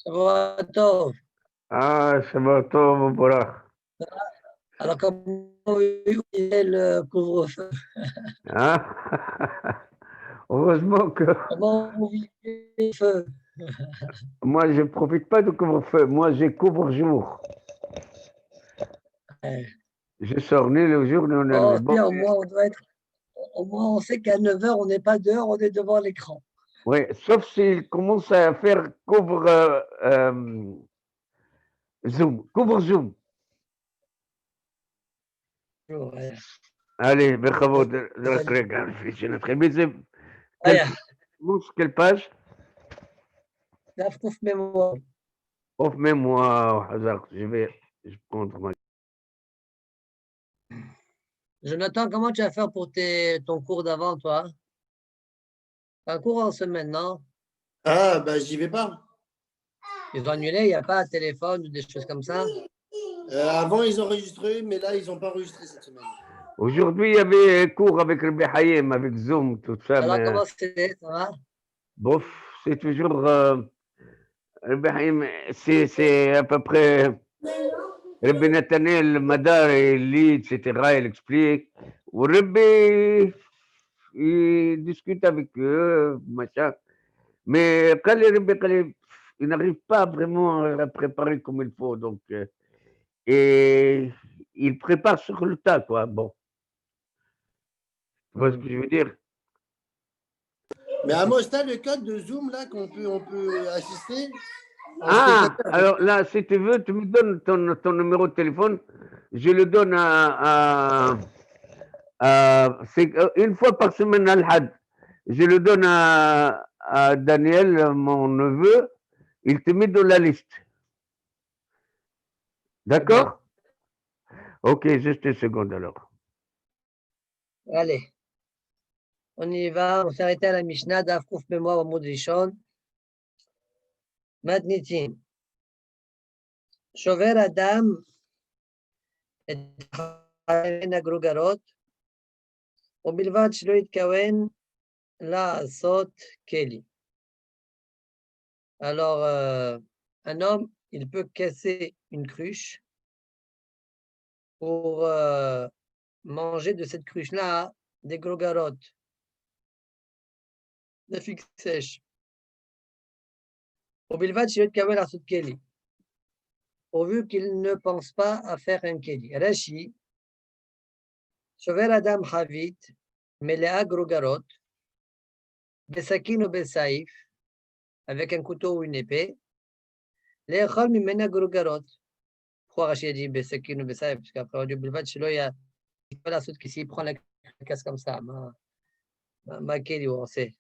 Shavuot. Shabbat Tov, Borach. Alors, comment vous vivez le couvre-feu? Hein? Heureusement que Comment vous vivez le feu? moi, je ne profite pas du couvre-feu. Moi, j'ai couvre-jour. Je sors ni le jour ni la nuit. Oh, Bon, bien, au moins, on doit être. Au moins, on sait qu'à 9 h, on n'est pas dehors, on est devant l'écran. oui, sauf s'il commence à faire Zoom. Couvre-Zoom. Ouais. Allez, בכבוד, רק רגע, לפני שנתחיל. quelle page? Daf mémoire. Off mémoire, hasard. Je prendre ma. Jonathan, comment tu vas faire pour ton cours d'avant, toi? Un cours en semaine, non? Ah, bah, j'y vais pas. Ils ont annulé, il n'y a pas de téléphone ou des choses comme ça? Avant, ils ont enregistré, mais là, ils n'ont pas enregistré cette semaine. Aujourd'hui, il y avait un cours avec Rabbi Hayem, avec Zoom, tout ça. Alors, Mais... comment c'était? Ça va? Bof, c'est toujours. Rabbi Hayem, c'est à peu près. Rabbi Nathaniel, Madar, il lit, etc. Il explique. Ou Rabbi, il discute avec eux, machin. Mais quand les Rabbi, il n'arrive pas vraiment à préparer comme il faut. Donc, et il prépare sur le tas, quoi. Bon. Tu vois ce que je veux dire? Mais Amos, t'as le code de Zoom là on peut assister en spectateur. Alors là, si tu veux, tu me donnes ton numéro de téléphone. Je le donne une fois par semaine à l'Had. Je le donne à Daniel, mon neveu. Il te met dans la liste. D'accord? Ok, juste une seconde alors. Allez. On y va. On s'est arrêté à la Mishnah, Daf mémoire au mot de Rishon. Matnitin. Shover Adam et Agrugarot. ובלבד שלא יתכוון לעשות כלי. Alors, un homme, il peut casser une cruche pour manger de cette cruche-là des grogarottes, des figues sèches. ובלבד שלא יתכוון לעשות כלי. Pourvu qu'il ne pense pas à faire un keli. Rashi, Shover Adam Havit, Melea Grogarot, Besakin ou Besaif, avec un couteau ou une épée, Le'echol Mimena Grogarot. Pourquoi Rashi a dit Besakin ou Besaif? Parce qu'après, on dit Bilvat, Shilo, il y a pas la soute qui s'y prend la casse comme ça. Ma keli, on sait.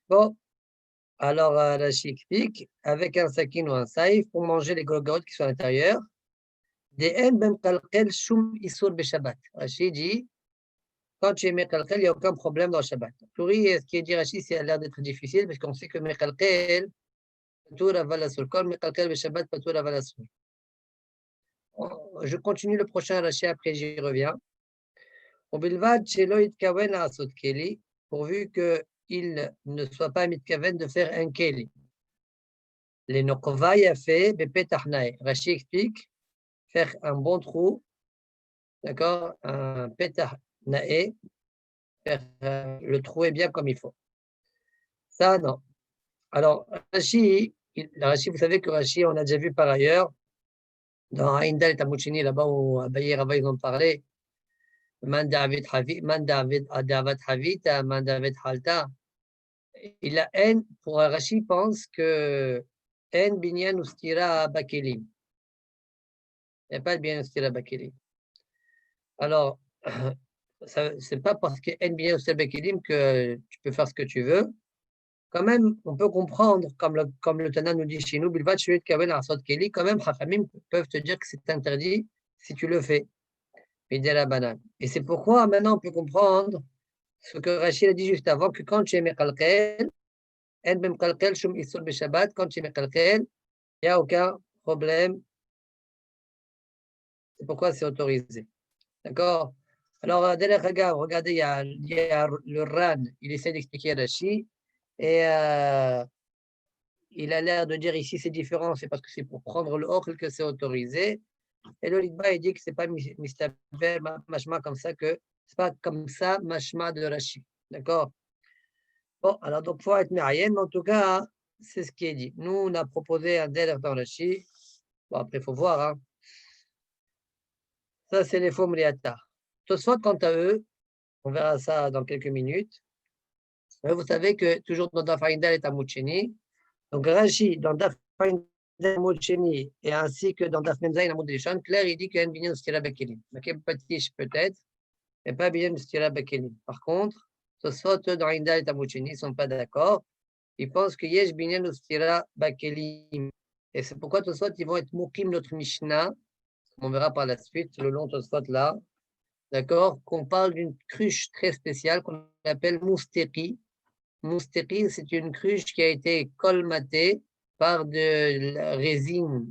Bon, alors Rashi explique, avec un sakin ou un saif, pour manger les grogarottes qui sont à l'intérieur, des en ben kalkel shum isur be Shabbat. Rashi dit, quand tu es mekalkel, il n'y a aucun problème dans le Shabbat. Pourri, ce qui est dit Rashi, ça a l'air d'être difficile, parce qu'on sait que mekalkel, patour aval asur. Quand mekalkel be Shabbat, patour aval asur. Je continue le prochain Rashi, après j'y reviens. Obilvad shelo itkaven asot keli, pourvu qu'il ne soit pas mitkaven de faire un keli. Les nokova fait bepetachnae. Rashi explique faire un bon trou, d'accord, un petachnae, faire le trou est bien comme il faut. Ça, non. Alors, Rashi, vous savez que Rashi, on a déjà vu par ailleurs, dans Aïndal et Tamuchini, là-bas où Abaye et Rava, ils ont parlé, Man David Havita, Man David Halta. Il a haine, pour Rashi, pense que haine binyan ustira bakelim. Il n'y a pas de binyan ustira bakelim. Alors, c'est pas parce que haine binyan ustira bakelim que tu peux faire ce que tu veux. Quand même, on peut comprendre, comme le Tana nous dit chez nous, Bilvat Shuet Kavel Arsot Keli, quand même, Chachamim peuvent te dire que c'est interdit si tu le fais. La banane. Et c'est pourquoi maintenant on peut comprendre ce que Rachid a dit juste avant, que quand tu es Mekalkel, En Bem Kalkel Shum Isur Beshabbat, quand tu es Mekalkel, il n'y a aucun problème. C'est pourquoi c'est autorisé. D'accord? Alors, regardez, il y a le Ran, il essaie d'expliquer Rachid, et il a l'air de dire ici c'est différent, c'est parce que c'est pour prendre le ochl que c'est autorisé. Et le Ritba, il dit que c'est pas mistaber mashma comme ça, que c'est pas comme ça mashma de Rashi. D'accord? Bon, alors donc, il faut être mérienne, mais en tout cas, c'est ce qui est dit. Nous, on a proposé un délai dans Rashi. Bon, après, il faut voir. Hein. Ça, c'est les faux mriata. Tosfot, quant à eux, on verra ça dans quelques minutes. Vous savez que toujours dans Daf Aïndal et Tamoudcheni, donc Rashi, dans Daf Aïndal et Tamoudcheni, et ainsi que dans Daf Menzaï et Tamoudcheni, clair, il dit qu'il y a une binyan stira bekelim. Makem patish peut-être, mais pas binyan stira bekelim. Par contre, Tosfot, dans Aïndal et Tamoudcheni, ils ne sont pas d'accord. Ils pensent que yesh binyan stira bekelim. Et c'est pourquoi Tosfot, ils vont être moukim notre Mishnah. On verra par la suite, le long Tosfot là. D'accord, qu'on parle d'une cruche très spéciale qu'on appelle mousteri. Mousteri, c'est une cruche qui a été colmatée par de la résine,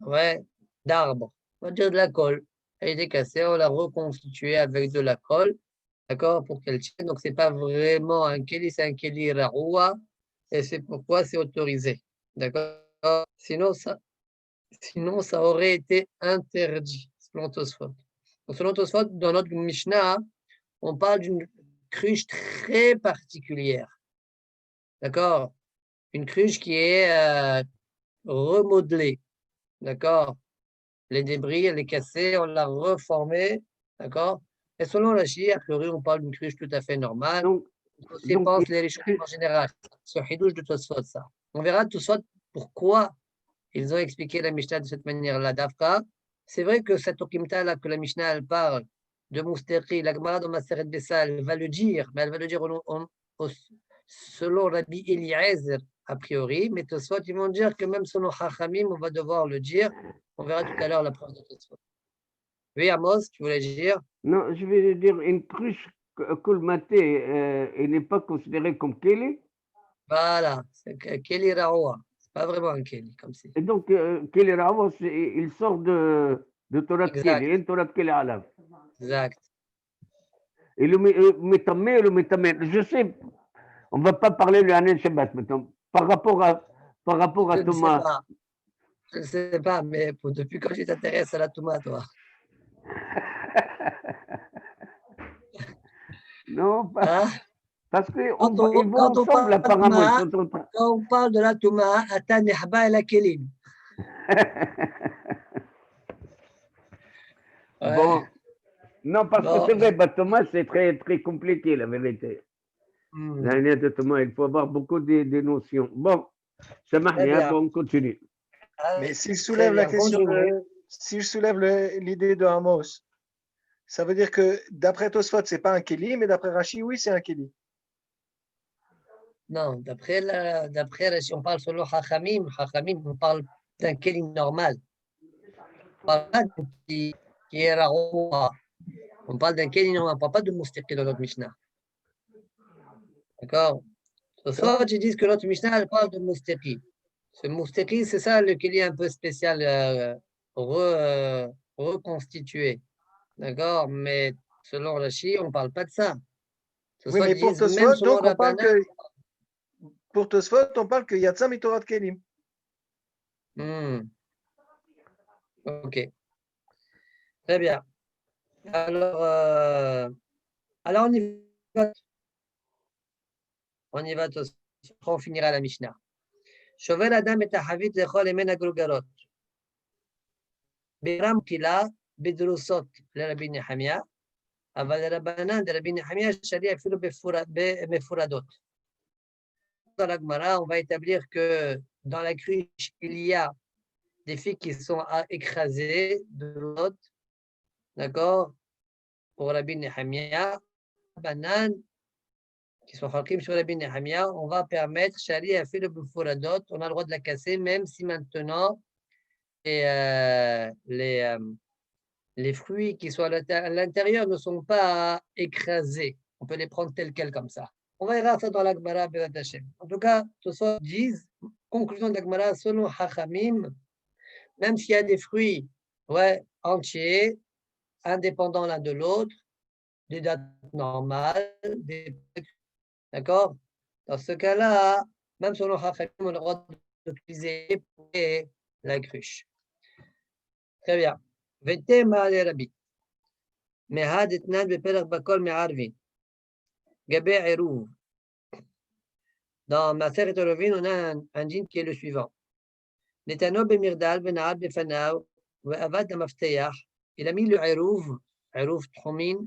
ouais, d'arbre, on va dire de la colle. Elle a été cassée, on l'a reconstituée avec de la colle, d'accord, pour qu'elle tienne. Donc, ce n'est pas vraiment un keli, c'est un keli raroua, et c'est pourquoi c'est autorisé. D'accord? Sinon, ça aurait été interdit, selon Tosfot. Selon Tosfot, dans notre Mishnah, on parle d'une cruche très particulière. D'accord? Une cruche qui est remodelée. D'accord? Les débris, elle est cassée, on l'a reformée. D'accord? Et selon Rashi, a priori, on parle d'une cruche tout à fait normale. Aussi pensent les Rishonim en général. Sur Hidouche de Tosfot, ça. On verra Tosfot pourquoi ils ont expliqué la Mishnah de cette manière-là. D'Afka, c'est vrai que cette Okimta-là, que la Mishnah, elle parle de Mousteri, la Gemara dans Maseret Bessa, elle va le dire, mais elle va le dire selon Rabbi Eliezer, a priori, mais Tosfot, ils vont dire que même selon Chachamim, on va devoir le dire. On verra tout à l'heure la preuve de Tosfot. Oui, Amos, tu voulais dire? Non, je vais dire une cruche colmatée, elle n'est pas considérée comme keli. Voilà, c'est Keli Raoua. C'est pas vraiment un Keli, comme c'est. Et donc, keli rawa, il sort de Torah Exact, keli, Torah keli alav. exact. Et le métamé, je sais, on ne va pas parler de l'année Shabbat maintenant. Par rapport à Je ne sais Thomas. pas. Je ne sais pas, mais depuis quand tu t'intéresses à la Touma, toi? Non, Hein? parce qu'ils Quand vont on ensemble parle de la apparemment. Touma, quand on parle de la Touma, Atan Nehba et la Kélim. Ouais. Bon, non, parce que Bon. c'est vrai, Thomas, c'est très, très compliqué, la vérité. L'année de Thomas, il faut avoir beaucoup de notions. Bon, ça marche Très bien, bien. bon, on continue. Mais s'il Très soulève la bien, question, continue. si je soulève l'idée de Amos, ça veut dire que d'après Tosfot, c'est pas un Kéli, mais d'après Rashi, oui, c'est un Kéli. Non, si on parle selon Chachamim, on parle d'un Kélim normal. On parle pas d'un qui est Raroua. On parle d'un Kélim normal, on ne parle pas de Moustaki dans notre Mishnah. D'accord? Soit ils disent que notre Mishnah, elle parle de Moustaki. Ce Moustaki, c'est ça le Kélim un peu spécial, reconstitué. D'accord? Mais selon Rashi, on ne parle pas de ça. Oui, mais Ils pour disent même Tosfot, selon donc on parle Rabbanan. pour Tosfot, on parle qu'il y a Tzam et Torah de Kélim. Ok, très bien. Alors, on y va. On y va tous. On finira la Mishnah. Shovel Adam et Tahavit lechol emen agrugarot. Biram kila bidrusot לרבי נחמיה, אבל לרבנן דרבי נחמיה שריע אפילו במפורדות. Dans la Gemara, on va établir que dans la cruche, il y a des filles qui sont écrasées de l'autre, d'accord, pour Rabbi Nehemia, banane, qui sont hakim sur Rabbi Nehemia, on va permettre, Shari a fait le Bufouradot, on a le droit de la casser, même si maintenant les fruits qui sont à l'intérieur ne sont pas écrasés. On peut les prendre tels quels comme ça. On verra ça dans la Gemara, en tout cas, tout ça disent, conclusion de la Gemara, selon Hachamim, même s'il y a des fruits entiers, indépendants l'un de l'autre, des dates normales, d'accord? Dans ce cas-là, Même selon Chachamim, on a le droit d'utiliser la cruche. Très bien. Vete ma'ale Rabbi. Mehad etnan beperach bakol me'arvin. Gabé eruv. Dans Maseret Eruvin, on a un dîme qui est le suivant. Netano bemirdal bena'ad befanav ve'avad hamafteyach. Il a mis le eruv tchomin.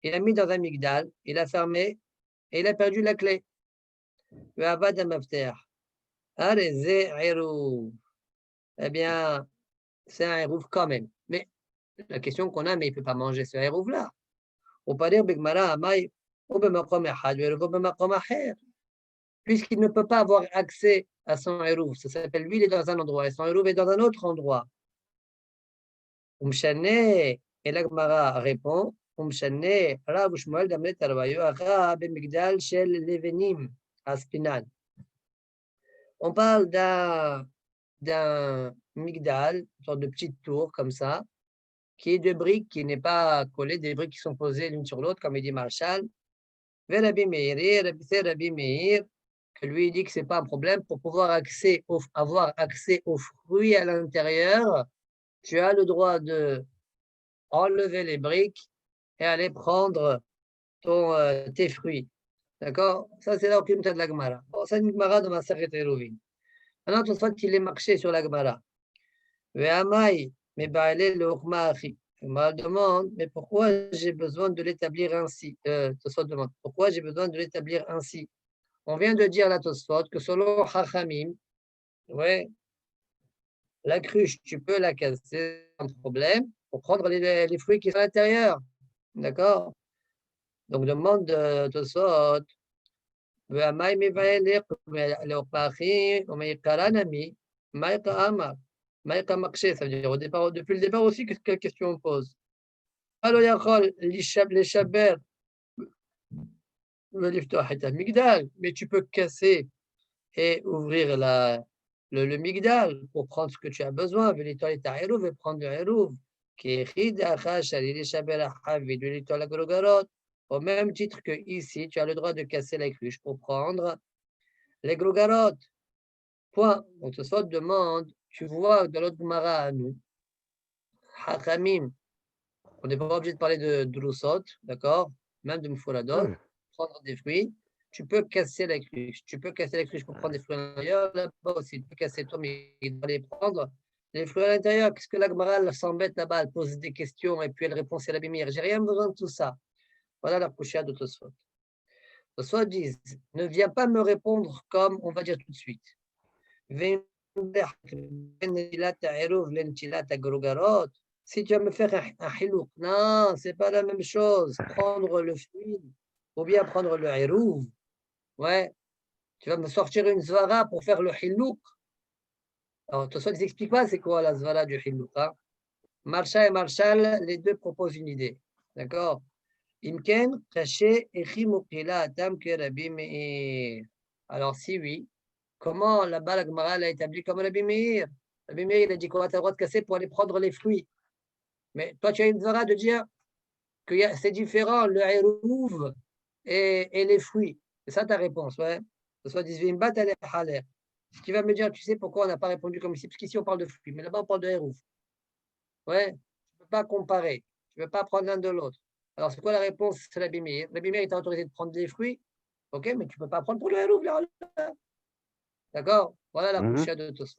Il a mis dans un migdal, il a fermé et il a perdu la clé. Ve'avad hamafteyach. Areze eruv. Eh bien, c'est un eruv quand même. Mais la question qu'on a, mais il ne peut pas manger ce eruv-là. Ou pas dire bigmara amay ou bemakom echad ve'eruv bemakom acher. Puisqu'il ne peut pas avoir accès à son eruv. Ça s'appelle, lui, il est dans un endroit et son eruv est dans un autre endroit. Umshane, et la Gemara répond, Umshane, Rav Shmuel Gamle Tarvayo, Acha bemigdal shel levenim, aspinan. On parle d'un migdal, une sorte de petite tour comme ça, qui est de briques, qui n'est pas collée, des briques qui sont posées l'une sur l'autre, comme il dit Marshall. Vers Rabbi Meir, que lui dit que ce n'est pas un problème pour pouvoir avoir accès aux fruits à l'intérieur. Tu as le droit de enlever les briques et aller prendre tes fruits. D'accord? Ça, c'est là où tu de la Gemara. Bon, c'est une Gemara de Maseret Eruvin. Maintenant, tout ça, il est marché sur la Gemara. Ve'amai, mais ba'alé le Uchma achi. Je me demande, mais pourquoi j'ai besoin de l'établir ainsi? Tosfot demande, pourquoi j'ai besoin de l'établir ainsi? On vient de dire à la Tosfot que selon Chachamim, ouais, la cruche, tu peux la casser sans problème pour prendre les fruits qui sont à l'intérieur. D'accord? Donc, demande de Tosfot, Ve'amai mi ba'alé le Uchma achi, ou me'ikaranami, ma'ika amar. Maïka Makché, ça veut dire depuis le départ aussi, quelle question on pose? Alors, les Shaber, mais tu peux casser et ouvrir le migdal pour prendre ce que tu as besoin. Et prendre le hérouv. Au même titre que ici, tu as le droit de casser la cruche pour prendre les grogarot. Point. On te soit demande, tu vois, dans l'autre Gemara à nous, Hachamim, on n'est pas obligé de parler de Drusot, d'accord? Même de Mfouladot, prendre des fruits. Tu peux casser la cruche. Tu peux casser la cruche pour prendre des fruits à l'intérieur. Là-bas aussi, tu peux casser toi, mais il doit aller prendre les fruits à l'intérieur. Qu'est-ce que la Gemara s'embête là-bas? Elle pose des questions et puis elle répond c'est la bimir. J'ai rien besoin de tout ça. Voilà la couchée de Tosfot. Tosfot dit ne viens pas me répondre comme on va dire tout de suite. Si tu vas me faire un hilouk, non, c'est pas la même chose. Prendre le fruit ou bien prendre le hérouv. Ouais, tu vas me sortir une zvara pour faire le hilouk. Alors, tout ça, ils n'expliquent pas c'est quoi la zvara du hilouk. Hein? Marshall et Marshall, les deux proposent une idée. D'accord? Imken, caché, echimukila, atam ke Rabbi Meir. Alors, si oui, comment là-bas la Gemara l'a établi comme Rabbi Meir? Rabbi Meir, il a dit qu'on a le droit de casser pour aller prendre les fruits. Mais toi, tu as une zvara de dire que c'est différent, le hérouv et les fruits. C'est ça ta réponse, ouais. Ce soit si tu vas me dire, tu sais pourquoi on n'a pas répondu comme ici? Parce qu'ici, on parle de fruits, mais là-bas, on parle de hérouv. Ouais, tu ne peux pas comparer. Tu ne peux pas prendre l'un de l'autre. Alors, c'est quoi la réponse? C'est la bimir. La bimir, il t'a autorisé de prendre des fruits. OK, mais tu ne peux pas prendre pour le hérouv. D'accord? Voilà la couche de tout ça.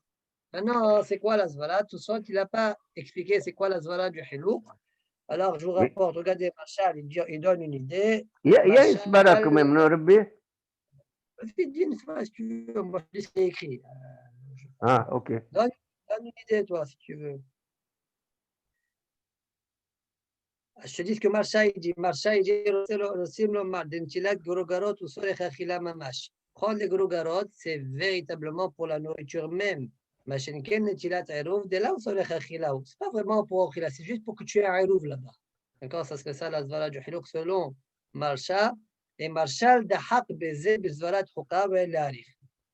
Maintenant, c'est quoi la zvala? Tout ça, il n'a pas expliqué c'est quoi la zvala du hilouk. Alors, je vous rapporte, regardez, Machal, il donne une idée. Il y a une svara quand même, non, Rabbi? Dis une fois, si tu veux, moi, je dis ce qui est écrit. Ah, ok. Donne une idée, toi, si tu veux. Je te dis ce que Marshall dit. Marshall dit, prendre les grogarot, c'est véritablement pour la nourriture même. C'est pas vraiment pour Achila, c'est juste pour que tu aies un Eruv là-bas. D'accord? Ça serait ça la Zvara du Hilouk selon Marshall. Et Marshall, Dahak Beze, Bizvara Tchouka,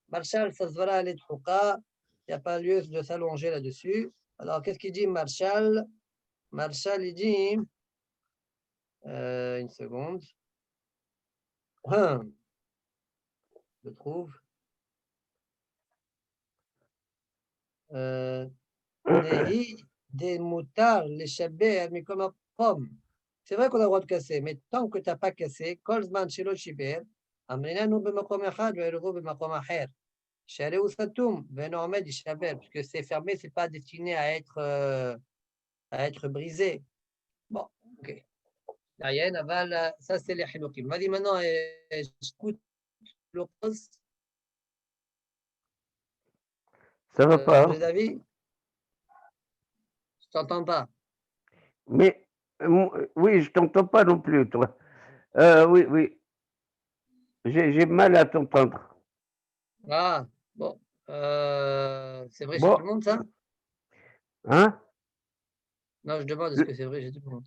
Marshall, sa Zvara, elle est Tchouka. Il n'y a pas lieu de s'allonger là-dessus. Alors, qu'est-ce qu'il dit, Marshall? Marshall, il dit. Une seconde. Je le trouve. Nehi des moutards, les chabets, mais comme un pomme. C'est vrai qu'on a le droit de casser, mais tant que tu n'as pas cassé, Kolzman Shelo Shiber, Amrina nous bemakom echad, ve'eruvo bemakom acher. Shalé ou Satoum, Venormed Ishaber, parce que c'est fermé, c'est pas destiné à être brisé. Bon, ok. Rien, aval, ça c'est les Hinukim. Vas-y maintenant, j'écoute le poste. Ça va pas. J'ai d'avis. Je t'entends pas. Mais oui, je t'entends pas non plus, toi. Oui, oui. J'ai mal à t'entendre. Ah, bon. C'est vrai chez Bon, tout le monde, ça? hein? Non, je demande est-ce que c'est vrai chez tout le monde.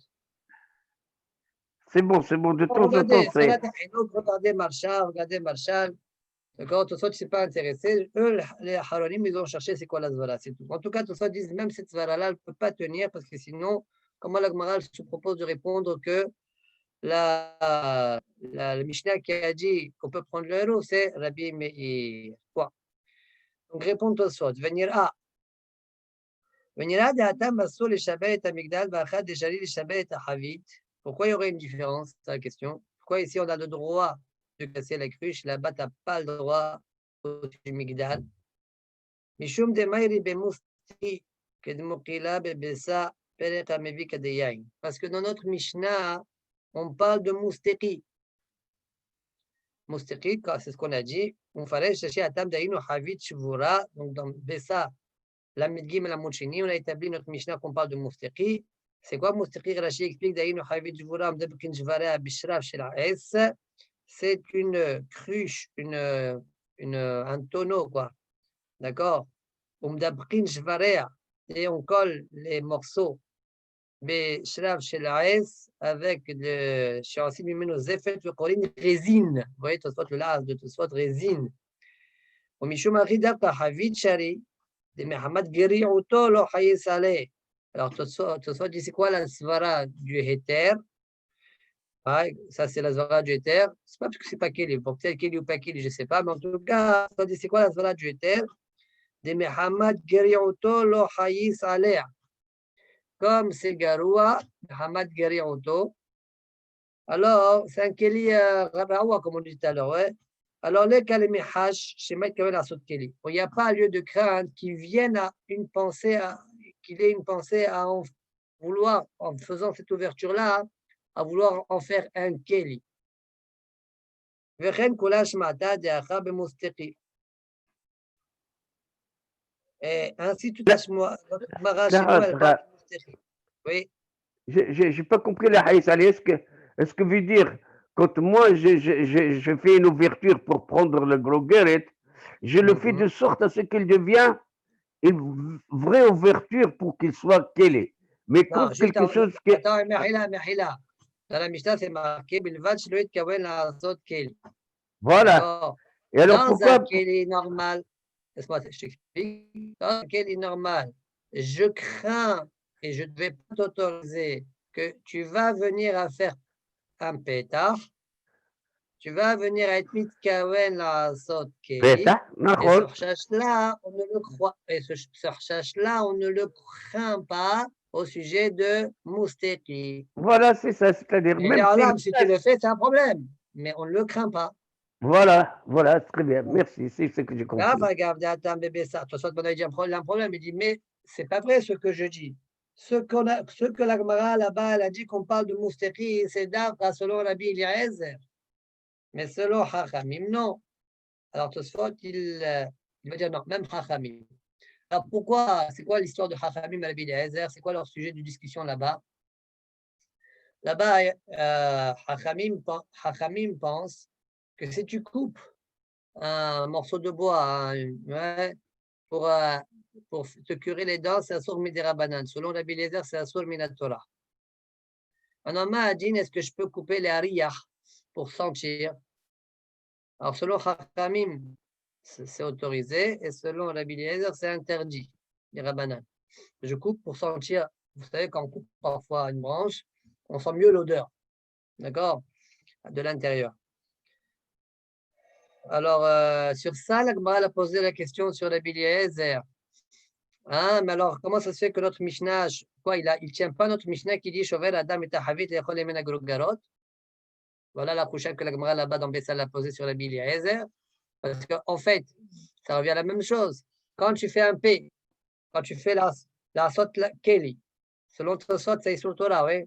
C'est bon, de temps en temps, Regardez, c'est. regardez Marshall. D'accord, tout ça, tu ne s'es pas intéressé. Eux, les Haronim, ils ont cherché c'est quoi la Zvara, c'est tout. En tout cas, tout ça disent même cette Zvara-là, elle ne peut pas tenir parce que sinon, comment la Gemara se propose de répondre que le Mishnah qui a dit qu'on peut prendre le héros, c'est Rabbi Meir. Quoi? Donc, répond tout ça. Venir à. Venir à de Hatam Basso, les Shabbat et Amigdal, Bachad, des Jalil, les Shabbat et Havit. Pourquoi il y aurait une différence? C'est la question. Pourquoi ici on a le droit de casser la cruche, là-bas tu n'as pas le droit au Migdal? Mishum de Maïri Bemusti, que de Mokila Bebesa, Perek Amevi Kadeyain. Parce que dans notre Mishnah, on parle de Mousteki. Mousteki, c'est ce qu'on a dit. On fallait chercher à Tam Daïno Havit Shvura, donc dans Bessa, la Midgim et la Mouchini, on a établi notre Mishnah qu'on parle de Mousteki. C'est quoi Mousteki? Rashi explique Daïno Havit Shvura, Mdebkin Shvara, Bishraf Shelaes. C'est une cruche, un tonneau, quoi. D'accord? Et on colle les morceaux avec le résine. Vous voyez, tout soit le las de tout soit résine. Alors, tout soit dit c'est quoi la svara du héter? Ça, c'est la zvara du éther. C'est pas parce que c'est pas Kéli. Bon, peut-être Kéli ou pas Kéli, je ne sais pas. Mais en tout cas, ça dit c'est quoi la zvara du éther? De Mehamad Geriuto lo Hayis Alea. Comme c'est Garoua, Mehamad Geriuto. Alors, c'est un Kéli Rabaoua, comme on dit tout à l'heure. Ouais? Alors, les Kalemihash, chez Maït Kavel Asot Kéli. Il n'y a pas lieu de crainte qu'il vienne à une pensée, qu'il ait une pensée à en vouloir, en faisant cette ouverture-là, à vouloir en faire un Kéli. וכן כולה שמעתה דאחר במוסתקי. ainsi toute la Gemara chez nous, elle parle de Mousteki. Oui. J'ai pas compris la haïs. Est-ce que veut dire, quand moi je fais une ouverture pour prendre le gros guéret, je le fais de sorte à ce qu'il devienne une vraie ouverture pour qu'il soit kélé. Mais quand quelque chose qui. Attends, Mehila. Dans la Mishnah, c'est marqué Bilvad Shloit Kawen la Zot Kéli. Voilà. Et alors dans pourquoi un Kéli normal, laisse-moi je t'explique. Dans un Kéli normal, je crains et je ne vais pas t'autoriser que tu vas venir à faire un pétard, tu vas venir à être mitkawen la Zot Kéli. Pétard, et ce recherche-là, on ne le croit. Et ce recherche-là, on ne le craint pas au sujet de Mousteki. Voilà, c'est ça, c'est-à-dire même si tu le fais, c'est un problème, mais on ne le craint pas. Voilà, très bien, merci, c'est ce que j'ai compris. Regarde, attends, bébé, ça. Toi, on a dit un problème. Il dit, mais c'est pas vrai ce que je dis. Ce que la Gemara là-bas, elle a dit qu'on parle de Mousteki, c'est d'Afra selon Rabbi Eliezer. Mais selon Chachamim, non. Alors, Tosfot, il va dire non, même Chachamim. Alors pourquoi, c'est quoi l'histoire de Chachamim et Rabbi Eliezer? C'est quoi leur sujet de discussion là-bas? Là-bas, Chachamim pense que si tu coupes un morceau de bois pour te curer les dents, c'est Asur Midera Banan. Selon Rabbi Eliezer, c'est Asur Minatora. Un a dit, est-ce que je peux couper les hariyah pour sentir? Alors selon Chachamim, c'est autorisé, et selon Rabbi Eliezer, c'est interdit, les Rabbanan. Je coupe pour sentir, vous savez, quand on coupe parfois une branche, on sent mieux l'odeur, d'accord, de l'intérieur. Alors, sur ça, la Gemara a posé la question sur Rabbi Eliezer. Ah, mais alors, comment ça se fait que notre Mishnah, quoi, il tient pas notre Mishnah qui dit Shover Adam et Tahavit et Chol Emen Agrogarot? Voilà la prochaine que la Gemara là-bas dans Bessa l'a posée sur la Bili Ezer. Parce qu'en fait, ça revient à la même chose. Quand tu fais un P, quand tu fais la Sot Keli, selon ton Sot, c'est sur Torah, oui.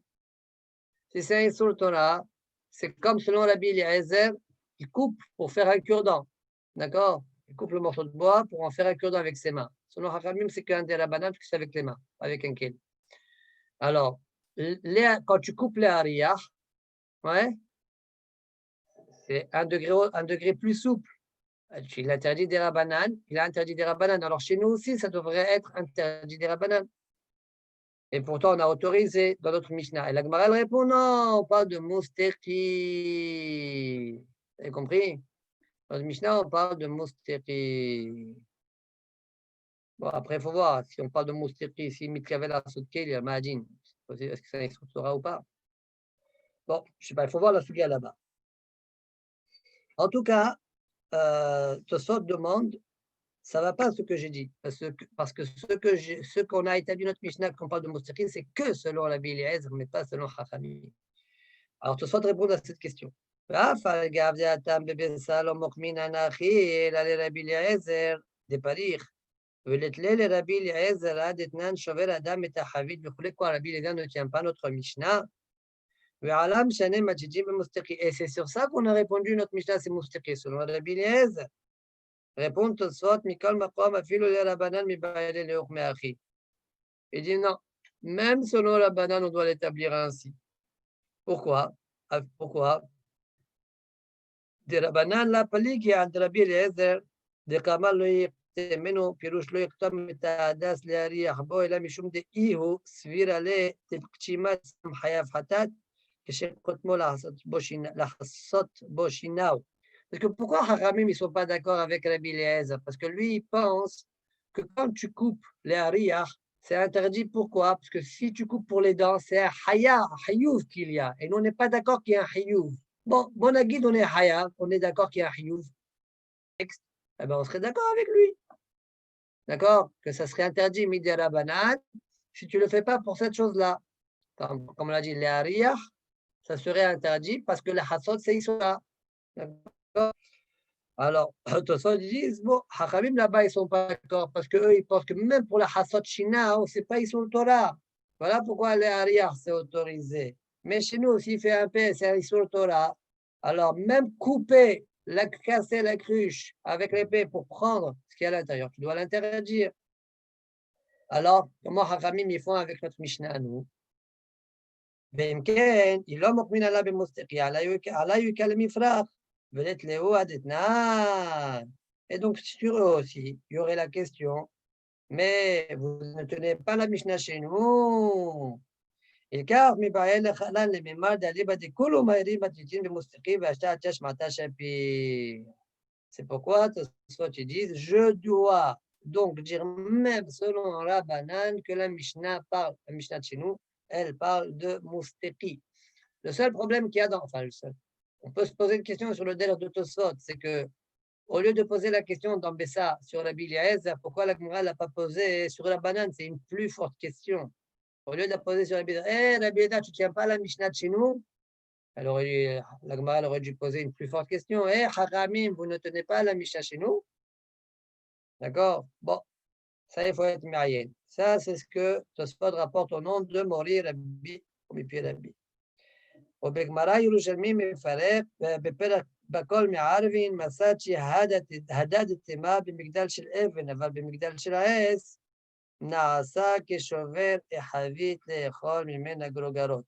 Si c'est sur Torah, c'est comme selon la Bili Ezer, il coupe pour faire un cure-dent. D'accord? Il coupe le morceau de bois pour en faire un cure-dent avec ses mains. Selon Hachamim, c'est qu'un dérabanan, parce que c'est avec les mains, avec un Keli. Alors, quand tu coupes les Hariyah, ouais, c'est un degré plus souple. Il interdit des rabananes, il a interdit des rabananes. Alors chez nous aussi, ça devrait être interdit des rabananes. Et pourtant, on a autorisé dans notre Mishnah. Et la Gemara, elle répond non, on parle de mousteki. Vous avez compris? Dans notre Mishnah, on parle de mousteki. Bon, après, il faut voir si on parle de mousteki, si Mitkavel a sauté, il y a Mahadin. Est-ce que ça instructera ou pas? Bon, je ne sais pas, il faut voir la sugia là-bas. En tout cas, Tosfot demande, ça ne va pas ce que j'ai dit, parce que ce qu'on a établi notre Mishnah, qu'on parle de Moustaki, c'est que selon la Bili Ezer, mais pas selon Chachamim. Alors Tosfot répond à cette question. ולתלה לרבי אליעזר עד אתנן שובר אדם את החבית וכולי, quoi, Rabbi Eliezer ne tient pas notre Mishnah. Et c'est sur ça qu'on a répondu notre Mishnah, c'est Moustaki, selon Rabbi Eliezer. Répond Tosfot, Mikol Makom, Afilo le Rabbanan, Mibaele le Uchmeachi. Il dit non, même selon la banane, on doit l'établir ainsi. Pourquoi? Pourquoi? De Rabbanan, la paligi, entre Rabbi Eliezer, de Kamal lo yektemenu, Pirush lo yektom et Adas le Ariach, bo ela mishum de Ihu, Svira le Tepkchimat Sam Hayav Hatat, כשקודמו לעשות בו שינהו. Parce que pourquoi Haramim ne sont pas d'accord avec Rabbi Eliezer? Parce que lui, il pense que quand tu coupes les hariyah, c'est interdit. Pourquoi? Parce que si tu coupes pour les dents, c'est un hayouv qu'il y a. Et nous, on n'est pas d'accord qu'il y a un hayouv. Bon, Bonagid, on est hayav, on est d'accord qu'il y a un hayouv. Eh ben, on serait d'accord avec lui. D'accord? Que ça serait interdit, midi rabanan, si tu ne le fais pas pour cette chose-là. Comme on l'a dit, les hariyah, ça serait interdit parce que les hassot, c'est Isra. D'accord? Alors, Tosfot disent, bon, Hachamim là-bas, ils ne sont pas d'accord parce qu'eux, ils pensent que même pour la hassot Shina, ce n'est pas Isra Torah. Voilà pourquoi les Ariach, c'est autorisé. Mais chez nous, s'il fait un P, c'est Isra Torah. Alors, même couper, casser la cruche avec l'épée pour prendre ce qu'il y a à l'intérieur, tu dois l'interdire. Alors, comment Hachamim ils font avec notre Mishnah, nous? ואם כן, היא לא מוקמין עליו במוסטקי, עליו יקל למפרח, ולתלהו עד אתנן. Et donc, sur eux aussi, il y aurait la question, mais vous ne tenez pas la Mishnah chez nous. ilkaf מבעל לחלל לממד אליבא דכולו מהירים בתיתין במוסטקי והשתא תש מעתה שפי. C'est pourquoi, soit ils disent, je dois donc dire même selon Rabbanan que la Mishnah parle, la Mishnah de chez nous, elle parle de Mousteki. Le seul problème qu'il y a dans, enfin le seul, on peut se poser une question sur le délire de Tosfot, c'est que au lieu de poser la question dans Bessa sur la Bili Ezer, pourquoi la Gemara ne l'a pas posée sur la banane? C'est une plus forte question. Au lieu de la poser sur la Bili Ezer, la Bili Ezer, tu ne tiens pas la Mishnah de chez nous? Alors la Gemara aurait dû poser une plus forte question. Haramim, vous ne tenez pas la Mishnah chez nous? D'accord? Bon, ça, il faut être marié. Ça, c'est ce que Tosfot rapporte au nom de Mori Rabbi, Mipi Rabbi. ובגמרא ירושלמי מפרק בפרק בכל מערבין מצאת שהדד תימה במגדל של אבן, אבל במגדל של העץ נעשה כשובר חבית לאכול ממנה גרוגרות.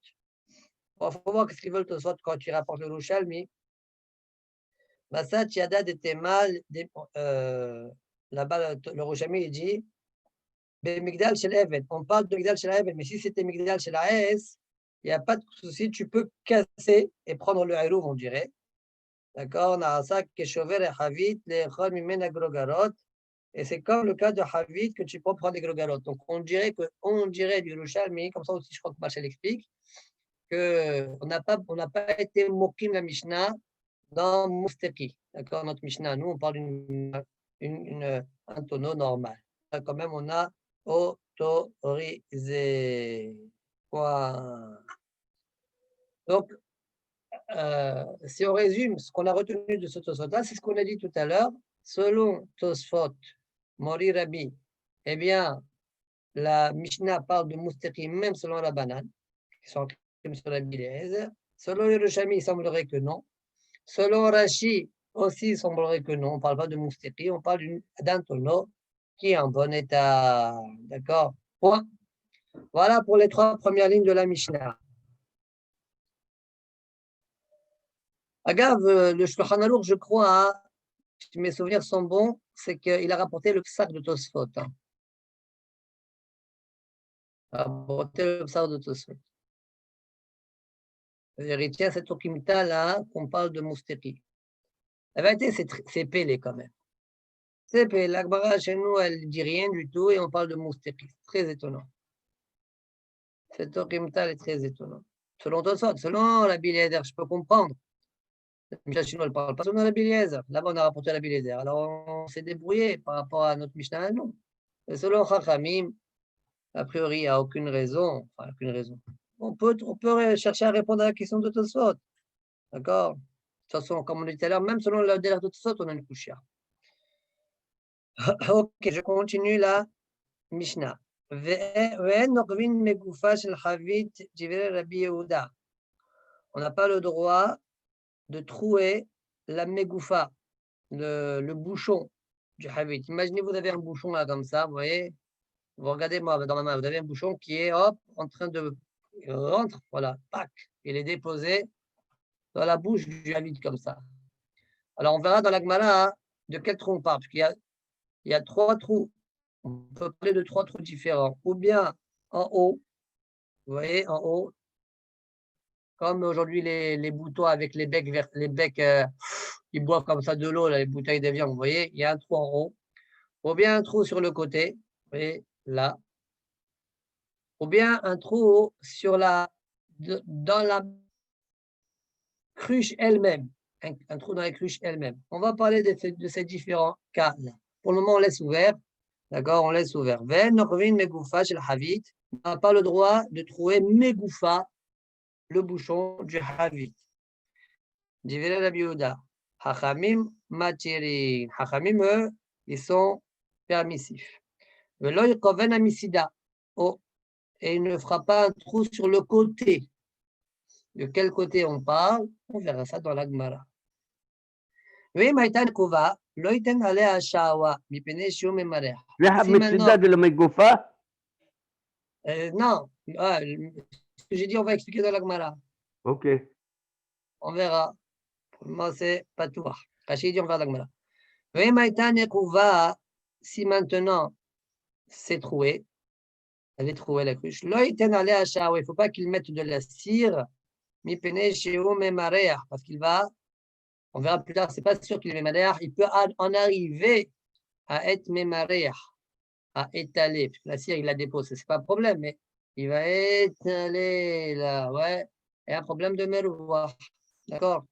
Il faut voir ce qu'ils veulent Tosfot quand ils rapportent le Yerushalmi. מצאת שהדד תימה, là-bas le Yerushalmi il dit במגדל של אבן, on parle de מגדל של האבן, mais si c'était מגדל של העץ, il n'y a pas de souci, tu peux casser et prendre le haïrouv, on dirait. D'accord? Et c'est comme le cas de Havit que tu peux prendre des grogarot. Donc on dirait du Yerushalmi, comme ça aussi je crois que Machel explique, qu'on n'a pas été mokim la Mishnah dans Mousteki. D'accord? Notre Mishnah, nous on parle d'un tonneau normal. Quand même, on a autorisé. Point. Donc, si on résume ce qu'on a retenu de ce Tosfot-là, c'est ce qu'on a dit tout à l'heure. Selon Tosfot, Mori Rabbi, eh bien, la Mishnah parle de Moustaki même selon la banane, qui sont comme sur la Biléz. Selon Yerushalmi, il semblerait que non. Selon Rashi, aussi, il semblerait que non. On ne parle pas de Moustaki, on parle d'un tonneau qui est en bon état. D'accord? Point. Voilà pour les 3 premières lignes de la Mishnah. Agave, le Shulchan Aruch, je crois, si mes souvenirs sont bons, c'est qu'il a rapporté le psak de Tosfot. Il a rapporté le psak de Tosfot. C'est-à-dire, il tient cette okimita-là qu'on parle de Moustaki. La vérité, c'est pélé quand même. C'est pélé. L'Akbara, chez nous, elle ne dit rien du tout et on parle de Moustaki. Très étonnant. Cette okimita est très étonnante. Selon Tosfot, selon la Bilézer, je peux comprendre. Mishnah chez nous, elle ne parle pas selon la Bilézer. Là-bas, on a rapporté la Bilézer. Alors, on s'est débrouillé par rapport à notre Mishnah à nous. Et selon Chachamim, a priori, il n'y a aucune raison. Enfin, aucune raison. On peut chercher à répondre à la question de Tosfot. D'accord? De toute façon, comme on dit tout à l'heure, même selon le délai de Tosfot, on a une couchia. Ok, je continue la Mishnah. On n'a pas le droit de trouer la megoufa, le bouchon du Havit. Imaginez, vous avez un bouchon là comme ça, vous voyez, vous regardez moi dans ma main, vous avez un bouchon qui est hop, en train de rentrer, voilà, pac, il est déposé dans la bouche du Havit comme ça. Alors on verra dans la Gemara de quel trou on parle, parce qu'il y a 3 trous. On peut parler de 3 trous différents, ou bien en haut, vous voyez, en haut, comme aujourd'hui les boutons avec les becs, ils boivent comme ça de l'eau, les bouteilles de viande, vous voyez, il y a un trou en haut, ou bien un trou sur le côté, vous voyez, là, ou bien un trou dans la cruche elle-même, un trou dans la cruche elle-même. On va parler de ces différents cas-là. Pour le moment, on laisse ouvert, d'accord, on laisse ouvert. On n'a pas le droit de trouver megoufa, le bouchon du Havit. Divere Rabbi Yehuda. Hachamim matirin. Hachamim, eux, ils sont permissifs. Velo yikoven amisida. Oh, et il ne fera pas un trou sur le côté. De quel côté on parle? On verra ça dans la Gemara. Oui, Maïtan Kova, loïten alea shawa, mipene shiu memareh. لها متسداد لما يقوفها Non, ce que j'ai dit, on va expliquer dans la Gemara. Ok. On verra. Pour le moment, c'est pas tout. Rachid dit, on verra la Gemara. Oui, Maïtan Kova, si maintenant c'est troué, elle est trouée la cruche, loïten alea shawa, il ne faut pas qu'il mette de la cire, mipene shiu memareh, parce qu'il va. On verra plus tard, c'est pas sûr qu'il est mémaréach. Il peut en arriver à être mémaréach, à étaler. Parce que la cire, il la dépose, c'est pas un problème, mais il va étaler là, ouais. Et un problème de merouah. D'accord?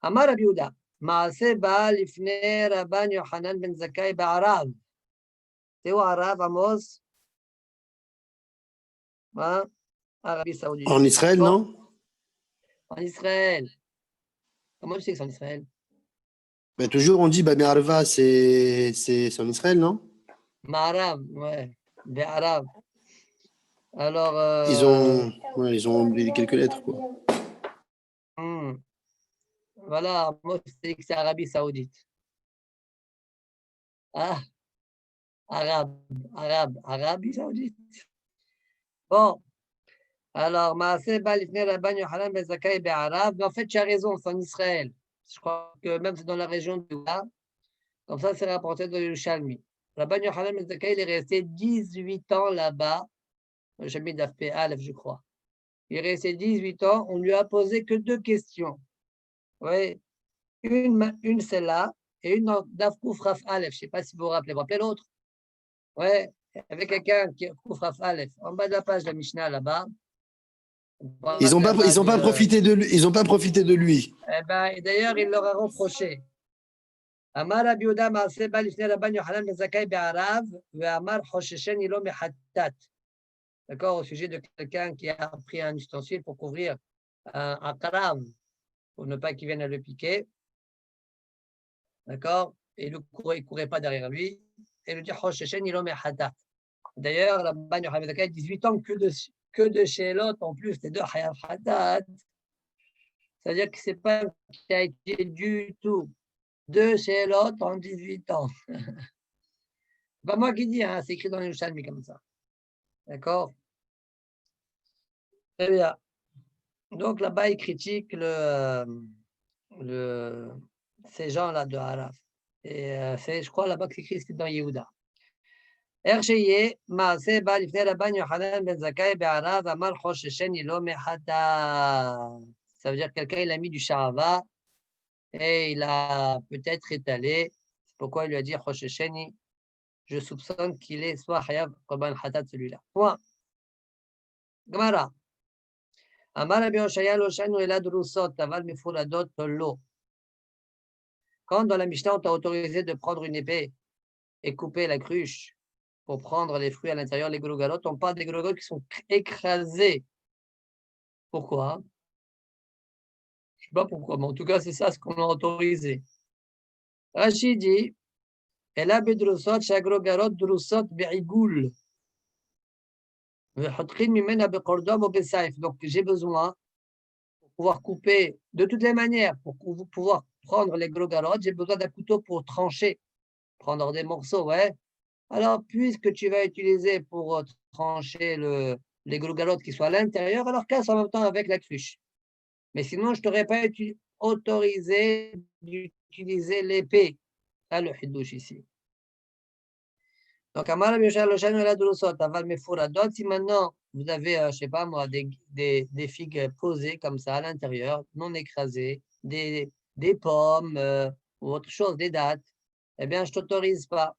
Amar Rabbi Yehuda, Maase ba lifne Rabban Yochanan ben Zakkai ba'arav. C'est où Arav, Amos? Hein? Arabie Saoudite. En Israël, Bon. non? En Israël. Comment tu sais que c'est en Israël? Ben, toujours on dit Bami c'est en Israël, non? Ma'arav, ouais. Be'arav. Alors. Ils ont oublié quelques lettres, quoi. Voilà, moi je sais que c'est Arabie Saoudite. Ah, Arabie Saoudite. Bon, alors, Maaseh ba lifnei Rabban Yochanan ben Zakkai be'arav. Mais en fait, tu as raison, c'est en Israël. Je crois que même c'est dans la région de Yehuda. Comme ça, c'est rapporté dans Yerushalmi. Rabban Yochanan ben Zakkai, il est resté 18 ans là-bas. J'ai mis d'Afpé Aleph, je crois. Il est resté 18 ans. On lui a posé que 2 questions. Oui, une celle-là et une dans Dafkouf Raf Aleph. Je ne sais pas si vous vous rappelez l'autre. Ouais, avec quelqu'un qui est Kouf Aleph, en bas de la page de la Mishnah là-bas. Ils n'ont pas profité de lui. Ils ont pas profité de lui. Eh ben, d'ailleurs, il leur a reproché. Amar Rabbi Yehuda Maaseh Ba Lifnei Rabban Yochanan ben Zakkai be'arav ve'amar Choshesheni lo mechatat. D'accord, au sujet de quelqu'un qui a pris un ustensile pour couvrir un carav, pour ne pas qu'il vienne à le piquer. D'accord, et il ne courait pas derrière lui. Et il dit Choshesheni lo mechatat. D'ailleurs, Rabban Yochanan ben Zakkai, 18 ans que de Sheelot en plus, les deux Hayav Hatat. C'est-à-dire que ce n'est pas qui a été du tout. Deux Sheelot en 18 ans. Pas moi qui dis, hein, c'est écrit dans les Yerushalmi comme ça. D'accord? Très bien. Donc là-bas, il critique ces gens-là de Haraf. Et je crois là-bas que c'est écrit, c'est dans Yehuda. Ercheye, Maaseh ba lifnei Rabban Yochanan ben Zakkai be'arav amar choshesheni lo mechata. Ça veut dire que quelqu'un, il a mis du shahava et il a peut-être étalé. C'est pourquoi il lui a dit choshesheni. Je soupçonne qu'il est soit Hayav Korban Hatat celui-là. Point. Gemara. Amar Rabbi Hoshaya lo shanu elad rusot aval mifuradot lo. Quand dans la Mishnah on t'a autorisé de prendre une épée et couper la cruche pour prendre les fruits à l'intérieur, les gologalot, on parle des gologalot qui sont écrasés. Pourquoi? Je ne sais pas pourquoi, mais en tout cas c'est ça ce qu'on a autorisé. Rashi dit Ela bedrusot shagrogarot drusot be'igul. Donc, j'ai besoin, pour pouvoir couper, de toutes les manières, pour pouvoir prendre les gros galottes, j'ai besoin d'un couteau pour trancher, prendre des morceaux, ouais. Alors, puisque tu vas utiliser pour trancher les gros galottes qui soient à l'intérieur, alors casse en même temps avec la cruche. Mais sinon, je ne t'aurais pas autorisé d'utiliser l'épée. Là, le hidouche ici. Donc, Amar Rabbi Loshan Elad Rusot, Aval Mefuradot, si maintenant vous avez, je ne sais pas moi, des figues posées comme ça à l'intérieur, non écrasées, des pommes ou autre chose, des dattes, eh bien, je ne t'autorise pas.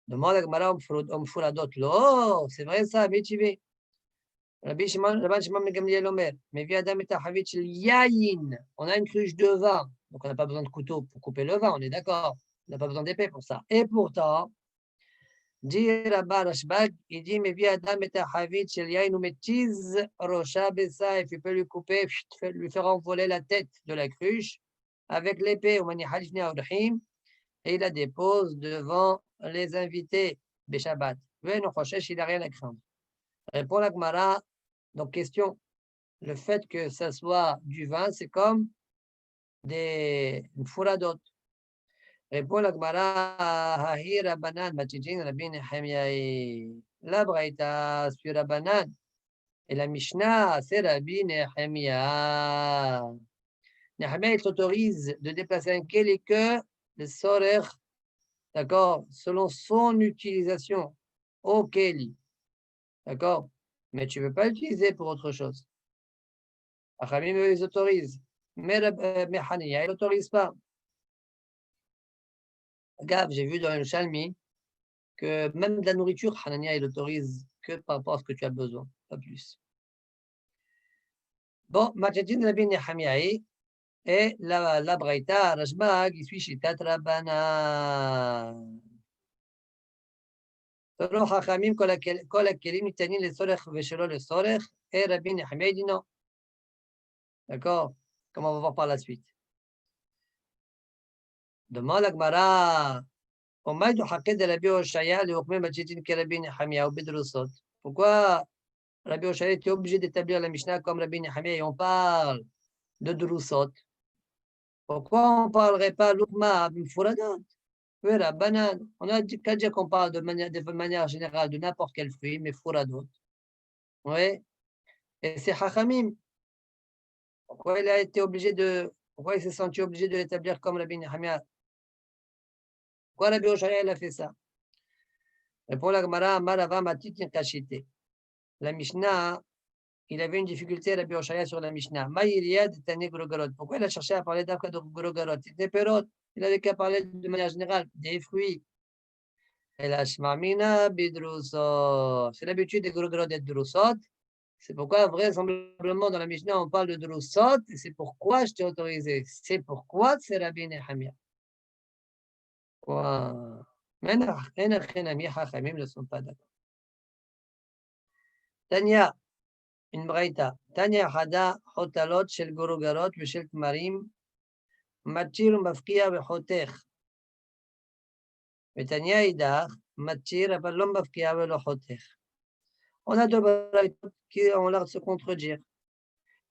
Demande à Gemara Mefuradot, oh, c'est vrai ça, mais tu veux. Rabbi Shimon ben Gamliel Omer, mais via Adam et Tahavit Shel Yayin, on a une cruche de vin, donc on n'a pas besoin de couteau pour couper le vin, on est d'accord, on n'a pas besoin d'épée pour ça. Et pourtant, dit Rabba Rashbag, il dit, mais via Adam et Tahavit Shel Yayin ou Metiz Rocha Bessaif, il peut lui couper, lui faire envoler la tête de la cruche avec l'épée au Mani Halifni Aurahim, et il la dépose devant les invités de Shabbat. Il n'a rien à craindre. Répond la Gemara. Donc, question, le fait que ça soit du vin, c'est comme des fouradot. Répond la Gemara, Hahi Rabbanan, Matijin, Rabbi Nehemiah, la Braïta sur Rabbanan, et la Mishnah, c'est Rabbi Nehemiah. Nehemiah, il t'autorise de déplacer un keli que le sorer, d'accord, selon son utilisation au keli, d'accord, mais tu ne veux pas l'utiliser pour autre chose. Achamim, eux, ils autorisent. Mais Haniya, il n'autorise pas. Regarde, j'ai vu dans le Shalmi que même de la nourriture, Hanania, il autorise que par rapport à ce que tu as besoin, pas plus. Bon, Matjadin Rabbi Nehemiah et la Braïta, Rashbag, il suit Shitat Rabbana. Selon Chachamim, Kol HaKelim Nitanin Lesorech Veshelo Lesorech, et Rabbi Nehemiah dit non. D'accord? Comme on va voir par la suite. Demande la Gemara. Pourquoi Rabbi Oshaya était obligé d'établir la Mishnah comme Rabbi Nehemiah et on parle de Drusot? Pourquoi on ne parlerait pas l'Ukma Furadot? Oui, la banane. On a dit qu'à dire qu'on parle de manière générale de n'importe quel fruit, mais Furadot. Oui. Et c'est Chachamim. Pourquoi il a été obligé pourquoi il s'est senti obligé de l'établir comme Rabbi Nehemiah? Pourquoi Rabbi Oshaya a fait ça? Répond la Gemara, Marava Matit Kachité. La Mishnah, il avait une difficulté, Rabbi Oshaya, sur la Mishnah. Maïriad Tane Grogarot. Pourquoi il a cherché à parler d'Afka de Grogarot? C'était Perot. Il avait qu'à parler de manière générale des fruits. Et la Shmamina Bidrusot. C'est l'habitude des Grogarot d'être Drusot. C'est pourquoi, vraisemblablement, dans la Mishnah, on parle de Drusot. Et c'est pourquoi je t'ai autorisé. C'est pourquoi c'est Rabbi Nehemiah. Mais les Chachamim ne sont pas d'accord. Tania, une braïta. Tania hada hotalot shel gorogarot v'shel tmarim matir mafkia v'chotech. Tania idach matir aval lo mafkia v'lo chotech. On a deux braïtas qui ont l'air de se contredire.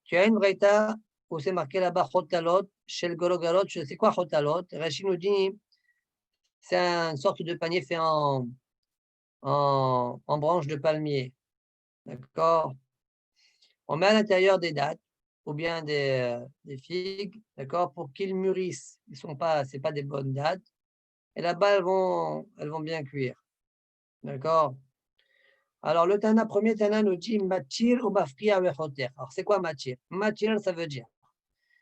Tu as une braïta où c'est marqué là-bas hotalot shel gorogarot. C'est quoi hotalot? Rashi nous dit c'est une sorte de panier fait en branche de palmier. D'accord? On met à l'intérieur des dattes ou bien des figues, d'accord, pour qu'ils mûrissent. C'est pas des bonnes dattes. Et là-bas, elles vont bien cuire. D'accord? Alors, le premier Tana nous dit matir ou mafkia vechoter. Alors, c'est quoi matir? Matir, ça veut dire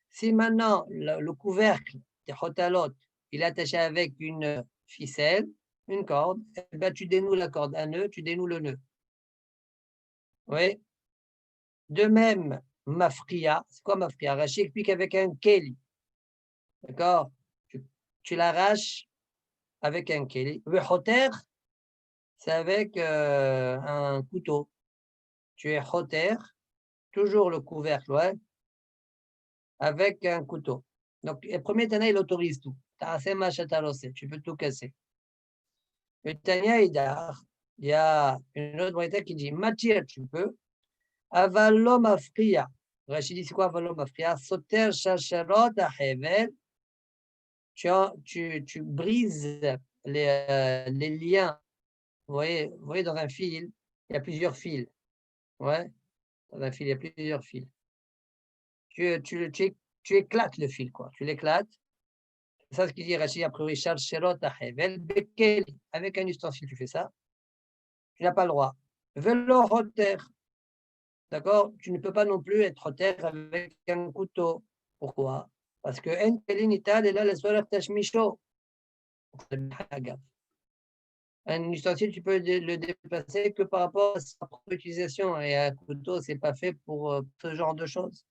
si maintenant le couvercle des chotalot, il est attaché avec une ficelle, une corde, eh bien, tu dénoues la corde, un nœud, tu dénoues le nœud. Oui. De même, mafria, c'est quoi mafria? Rashi explique avec un keli. D'accord? Tu l'arraches avec un keli. Le hoter, c'est avec un couteau. Tu es hoter, toujours le couvercle, ouais, avec un couteau. Donc, le premier Tana, il autorise tout. Tu peux tout casser. Le Tania, il y a une autre braïta qui dit matière, tu peux. Avalom afria. Rachid dit c'est quoi avalom afria? Soter shasharot ahevel. Tu brises les liens. Vous voyez, dans un fil, il y a plusieurs fils. Ouais, dans un fil, il y a plusieurs fils. Tu éclates le fil, quoi. Tu l'éclates. C'est ça ce qu'il dit Rachid, a priori, shasharot ahevel. Bekeli. Avec un ustensile, tu fais ça. Tu n'as pas le droit. Velo hoter. D'accord? Tu ne peux pas non plus être hoter avec un couteau. Pourquoi? Parce que en kelinital est là le soir tashmisho. Un ustensile, tu peux le déplacer que par rapport à sa propre utilisation. Et un couteau, c'est pas fait pour ce genre de choses.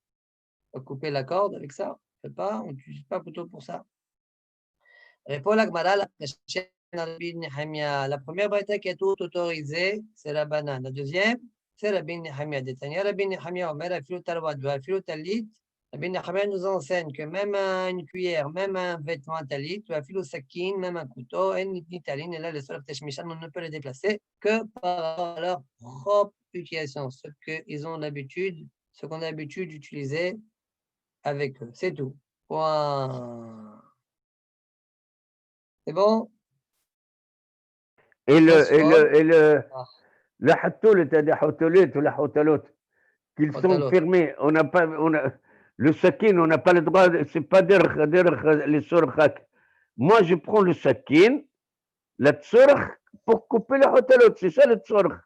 On peut couper la corde avec ça. On n'utilise pas un couteau pour ça. Répond la Gemara, la première braïta qui est tout autorisée, c'est la banane. La deuxième, c'est Rabbi Nehemia. Détania, Rabbi Nehemia, Omer, Afilu Talwad, Afilu Talit. Rabbi Nehemia nous enseigne que même une cuillère, même un vêtement talit, Afilu Sakin, même un couteau, et ni taline, et là, les sols Teshmishan, on ne peut les déplacer que par rapport à leur propre utilisation, ce qu'on a l'habitude d'utiliser avec eux. C'est tout. Point. C'est bon? Et le hatolet, des hotelet ou la hotelot, qu'ils sont fermés, le sakin, on n'a pas le droit, c'est pas derrière les sorchak. Moi, je prends le sakin, la tsorch, pour couper le hotelot, c'est ça le tsorch.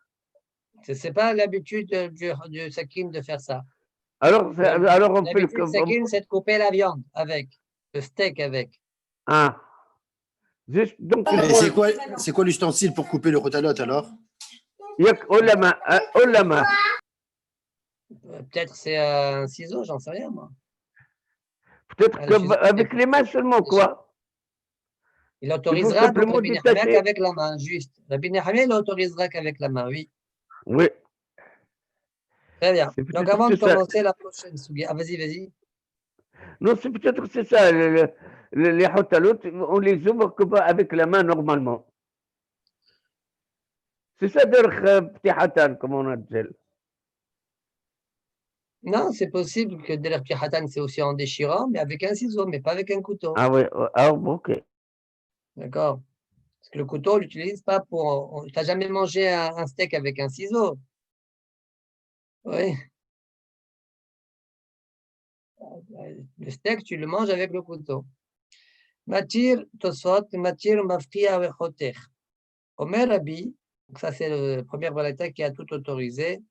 C'est pas l'habitude du sakin de faire ça. Alors on fait l'habitude du sakin, c'est de couper la viande avec, le steak avec. Ah. Donc, c'est quoi l'ustensile pour couper le rotalot alors? Peut-être c'est un ciseau, j'en sais rien moi. Peut-être qu'avec les mains seulement, quoi. Il autorisera donc Rabbi Nehemia qu'avec la main, juste. Rabbi Nehemia, il autorisera qu'avec la main, oui. Oui. Très bien. Donc avant de commencer la prochaine sugi, vas-y. Non, c'est peut-être c'est ça. Les hotalot, on les ouvre avec la main normalement. C'est ça petit hatan, comme on appelle. Non, c'est possible que derrière petit hatan, c'est aussi en déchirant, mais avec un ciseau, mais pas avec un couteau. Ah oui, ok. D'accord. Parce que le couteau, on ne l'utilise pas pour. Tu n'as jamais mangé un steak avec un ciseau? Oui. Le steak, tu le manges avec le couteau. Matir tosot, matir mafkia vechoter. Omer Rabbi, donc ça c'est le premier balata qui a tout autorisé.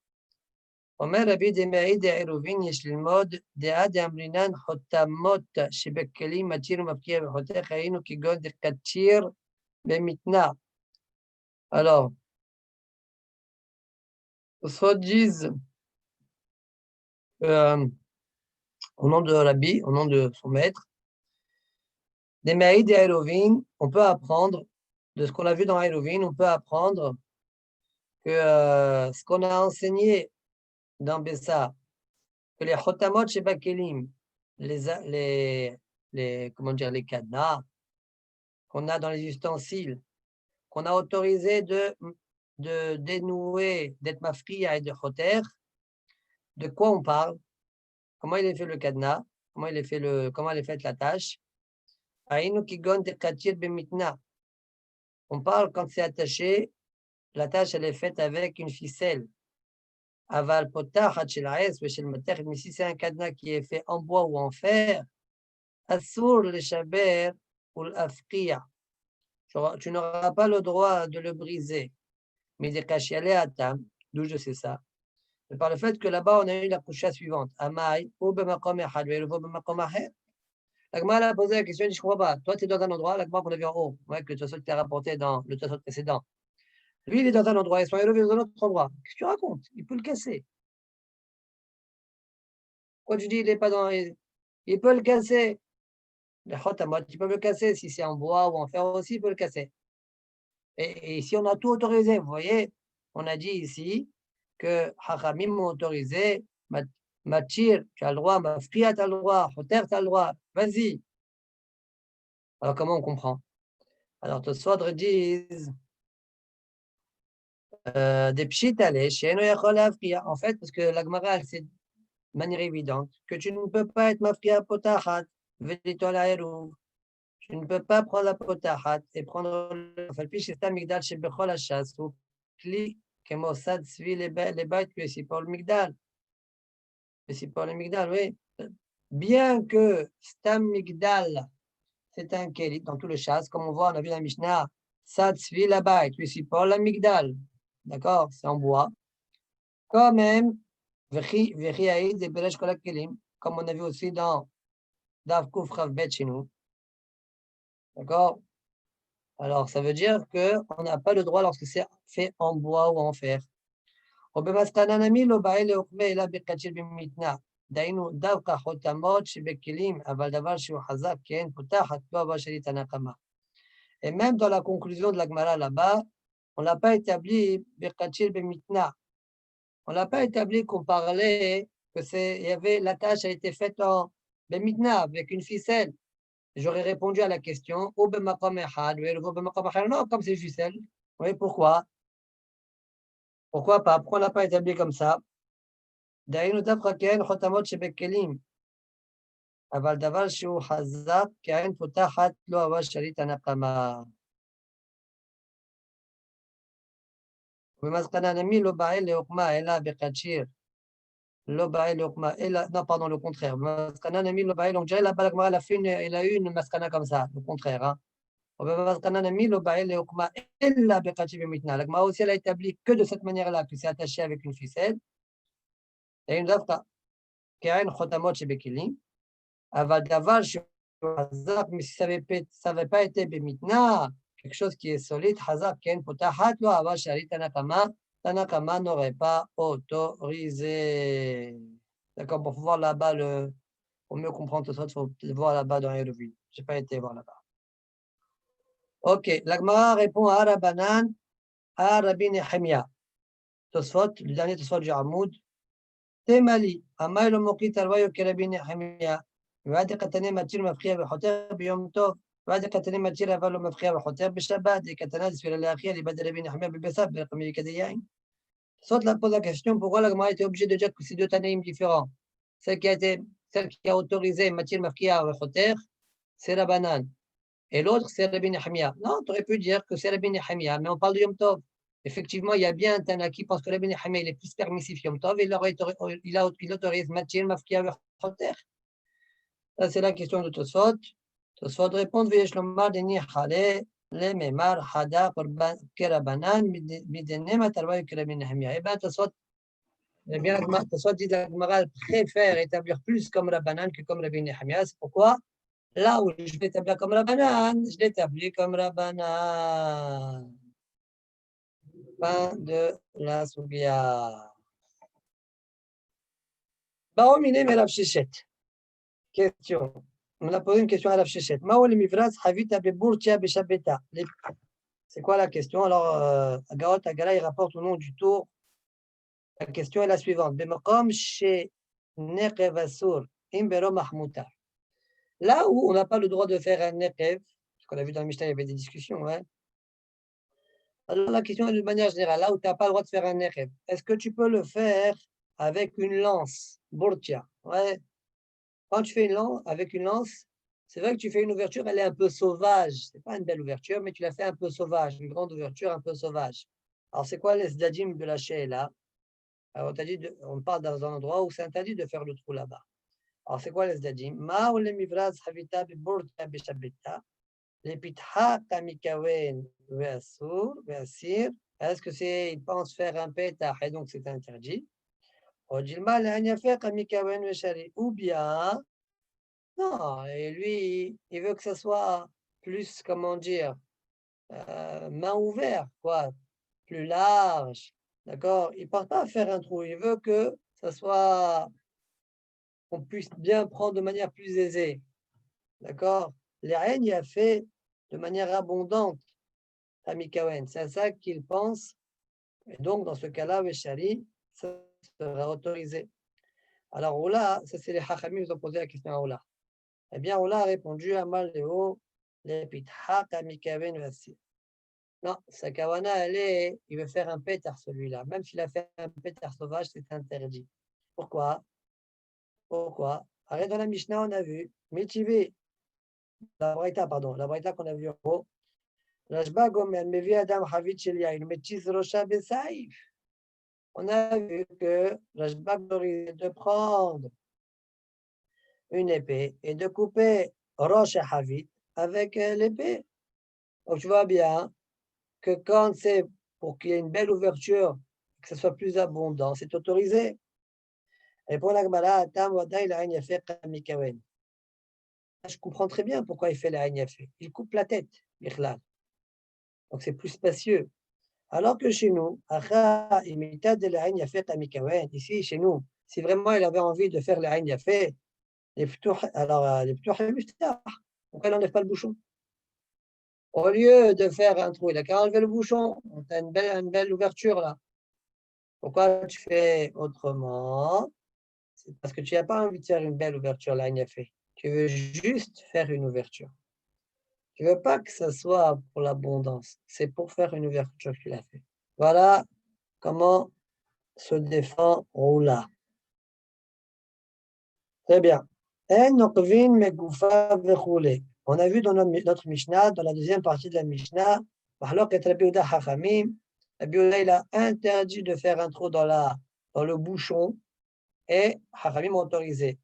Omer Rabbi demei de eruvin yesh lilmod dea de amrinan chotamot shebekeli matir mafkia vechoter hayinu kigon de katir bemitna. Alors, Tosot disent au nom de Rabbi, au nom de son maître, Des Maïd et Hérovin, on peut apprendre, de ce qu'on a vu dans Hérovin, on peut apprendre que ce qu'on a enseigné dans Bessa, que les Chotamot chez Bakelim, comment dire, les cadenas qu'on a dans les ustensiles, qu'on a autorisé de dénouer, d'être mafria et de choter, de quoi on parle? Comment il est fait le cadenas? Comment elle est faite la tâche? On parle quand c'est attaché, la tâche elle est faite avec une ficelle. Aval potachat shel ha'es ve'shel matech, mais si c'est un cadenas qui est fait en bois ou en fer, asur leshaber ou l'afqiya. Tu n'auras pas le droit de le briser. Mais des kashialé à tam, d'où je sais ça. Mais par le fait que là-bas, on a eu la coucha suivante. Amai, ou bemakom echad, ve'elvo bemakom acher. L'Agma a posé la question, il dit, je ne comprends pas. Toi, tu es dans un endroit, l'Agma qu'on a vu en haut, ouais, que le Tosot t'a rapporté dans le Tosot précédent. Lui, il est dans un endroit, ils sont élevés dans un autre endroit. Qu'est-ce que tu racontes? Il peut le casser. Quand tu dis, il n'est pas dans. Il peut le casser. Le Chotamot, il peut le casser. Si c'est en bois ou en fer aussi, il peut le casser. Et ici, on a tout autorisé. Vous voyez, on a dit ici que Hachamim m'ont autorisé, Matir, tu as le droit, Mafria, tu as le droit, Choter, tu as le droit, vas-y. Alors, comment on comprend? Alors, Tosfot disent des pshit allés, chez en fait, parce que la Gemara, c'est de manière évidente, que tu ne peux pas être Mafria potachat, velitola. Tu ne peux pas prendre la potachat et prendre le falpiche et migdal chez Bechol Hachas ou Kli, Kemossad Svi les bêtes, que c'est pour le migdal. C'est pour le migdal, oui. Bien que Stam Migdal, c'est un kélit dans tout le chasse, comme on voit, on a vu dans la Mishnah, Sad Svi la bête, c'est pour la migdal. D'accord? C'est en bois. Quand même, Vechi Aïd et Beresh Kolak Kelim, comme on a vu aussi dans Dav Kouf Rav Bet chez nous. D'accord? Alors, ça veut dire qu'on n'a pas le droit lorsque c'est fait en bois ou en fer. Et même dans la conclusion de la Gemara là-bas, on n'a pas établi on n'a pas établi qu'on parlait la tâche a été faite en Bemitna avec une ficelle. J'aurais répondu à la question, non, comme c'est ficelle. Oui, pourquoi? Pourquoi pas? Pourquoi on n'a pas établi comme ça? אבל דבר שהוא חזק, כעין פותחת לא אהבה שליט הנקמה. ומסקנה נמי לא באה לעוקמה, אלא בקדשיר. לא באה לעוקמה, אלא, non, pardon, le contraire. מסקנה נמי לא באה, donc déjà là-bas, il a eu une mascana comme ça, le contraire. Hein. ומסקנה נמי לא באה לעוקמה, אלא בקדשיר במתנה. La Gemara aussi, elle a établi que de cette manière-là, que c'est attaché avec une ficelle. Et une dafka, כעין חותמות שבכלים. אבל דבר שהוא חזק, mais si ça n'avait pas été במיתנה, quelque chose qui est solide, חזק, כן, פותחת לו, אבל שארית Tanakama n'aurait pas autorisé. D'accord, pour voir là-bas, pour mieux comprendre tout ça, il faut voir là-bas dans Hérovin. Je n'ai pas été voir là-bas. Ok, l'Agmara répond à Rabanan, à Rabbi Nehemia. Tosfot, le dernier Tosfot du Hamoud. Temali, Amay lo mokit alvayo ke Rabbi Nehemia. ועד קטני מציר מבחיע וחותר ביום טוב, ועד קטני מציר אבל לא מבחיע וחותר בשבת, וקטנה ספירה לאחיה, ליבד רבי נחמיה בבסף, ברקמי כדיין. Soit la pose la question, pourquoi la Gemara était obligée de dire que c'est deux Tanaïm différents? Celle qui a autorisé Mathil Mafkia et Choter, c'est la banane. Et l'autre, c'est Rabbi Nehemia. Non, tu aurais pu dire que c'est Rabbi Nehemia, mais on parle de Yom Tov. Effectivement, il y a bien un Tana qui pense que Rabbi Nehemia il est plus permissif Yom Tov, et il autorise Mathil Mafkia et Choter. Ça, c'est la question de Tosfot. Tosfot répond, V'yesh lomar deni chale, le memar hada kerabanan, midene matarvayu kerabin Nehemia. Eh bien, Tosfot dit que la Gemara préfère établir plus comme Rabbanan que comme Rabbi Nehemia. C'est pourquoi, là où je vais établir comme Rabbanan, je l'établis comme Rabbanan. Fin de la Sougia. Baomine Merav Shechet. Question. On a posé une question à la Shechet. Mao le mivraz havita beburtia beshabeta. C'est quoi la question? Alors, Agarot Agala, il rapporte au nom du tour. La question est la suivante. Bemakom chez Nekev Asur, Imbero Mahmouta. Là où on n'a pas le droit de faire un Nekev, parce qu'on a vu dans le Mishnah, il y avait des discussions, hein. Alors la question est de manière générale, là où tu n'as pas le droit de faire un Nekev, est-ce que tu peux le faire avec une lance, Burtia? Ouais. Quand tu fais une lance, avec une lance, c'est vrai que tu fais une ouverture, elle est un peu sauvage. Ce n'est pas une belle ouverture, mais tu la fais un peu sauvage, une grande ouverture un peu sauvage. Alors, c'est quoi les zdadim de la là? Alors, on parle dans un endroit où c'est interdit de faire le trou là-bas. Alors, c'est quoi les zdadim? Ma ou les mivraz havita biburta bishabita, les pitha kamikawen ve'asur, ve'asir. Est-ce que c'est, il pense faire un pétah et donc c'est interdit? Ou bien, non, et lui, il veut que ce soit plus, comment dire, main ouverte, quoi, plus large, d'accord? Il ne part pas à faire un trou, il veut que ça soit, qu'on puisse bien prendre de manière plus aisée, d'accord? L'aine y a fait de manière abondante, Tamikawen, c'est à ça qu'il pense, et donc dans ce cas-là, Veshari, ça sera autorisé. Alors, Oula, ça c'est les Hachamim qui ont posé la question à Oula. Eh bien, Oula a répondu à Maléo, les pitha kamikaven vassi. Non, sa kawana, il veut faire un pétard celui-là. Même s'il a fait un pétard sauvage, c'est interdit. Pourquoi? Arrête dans la Mishnah, on a vu, Mitivé, la Braïta, pardon, la Braïta qu'on a vu en haut. Rajba Gomen, Mevi Adam Havit Shelia, il Metis Rocha Besaïf. On a vu que Rajba autorise de prendre une épée et de couper Roche Havit avec l'épée. Donc tu vois bien que quand c'est pour qu'il y ait une belle ouverture, que ce soit plus abondant, c'est autorisé. Et pour la Gemara, je comprends très bien pourquoi il fait la Yafé. Il coupe la tête, donc c'est plus spacieux. Alors que chez nous, ici, chez nous, si vraiment il avait envie de faire la Yafé, alors les Ptouh pourquoi il n'enlève pas le bouchon? Au lieu de faire un trou, il a qu'à enlever le bouchon. Tu as une belle ouverture là. Pourquoi tu fais autrement? C'est parce que tu n'as pas envie de faire une belle ouverture là, fait. Tu veux juste faire une ouverture. Tu ne veux pas que ça soit pour l'abondance. C'est pour faire une ouverture qu'il a fait. Voilà comment se défend Roula. Très bien. On a vu dans notre Mishnah, dans la deuxième partie de la Mishnah, Rabbi Yehuda il a interdit de faire un trou dans le bouchon et Hachamim ont autorisé.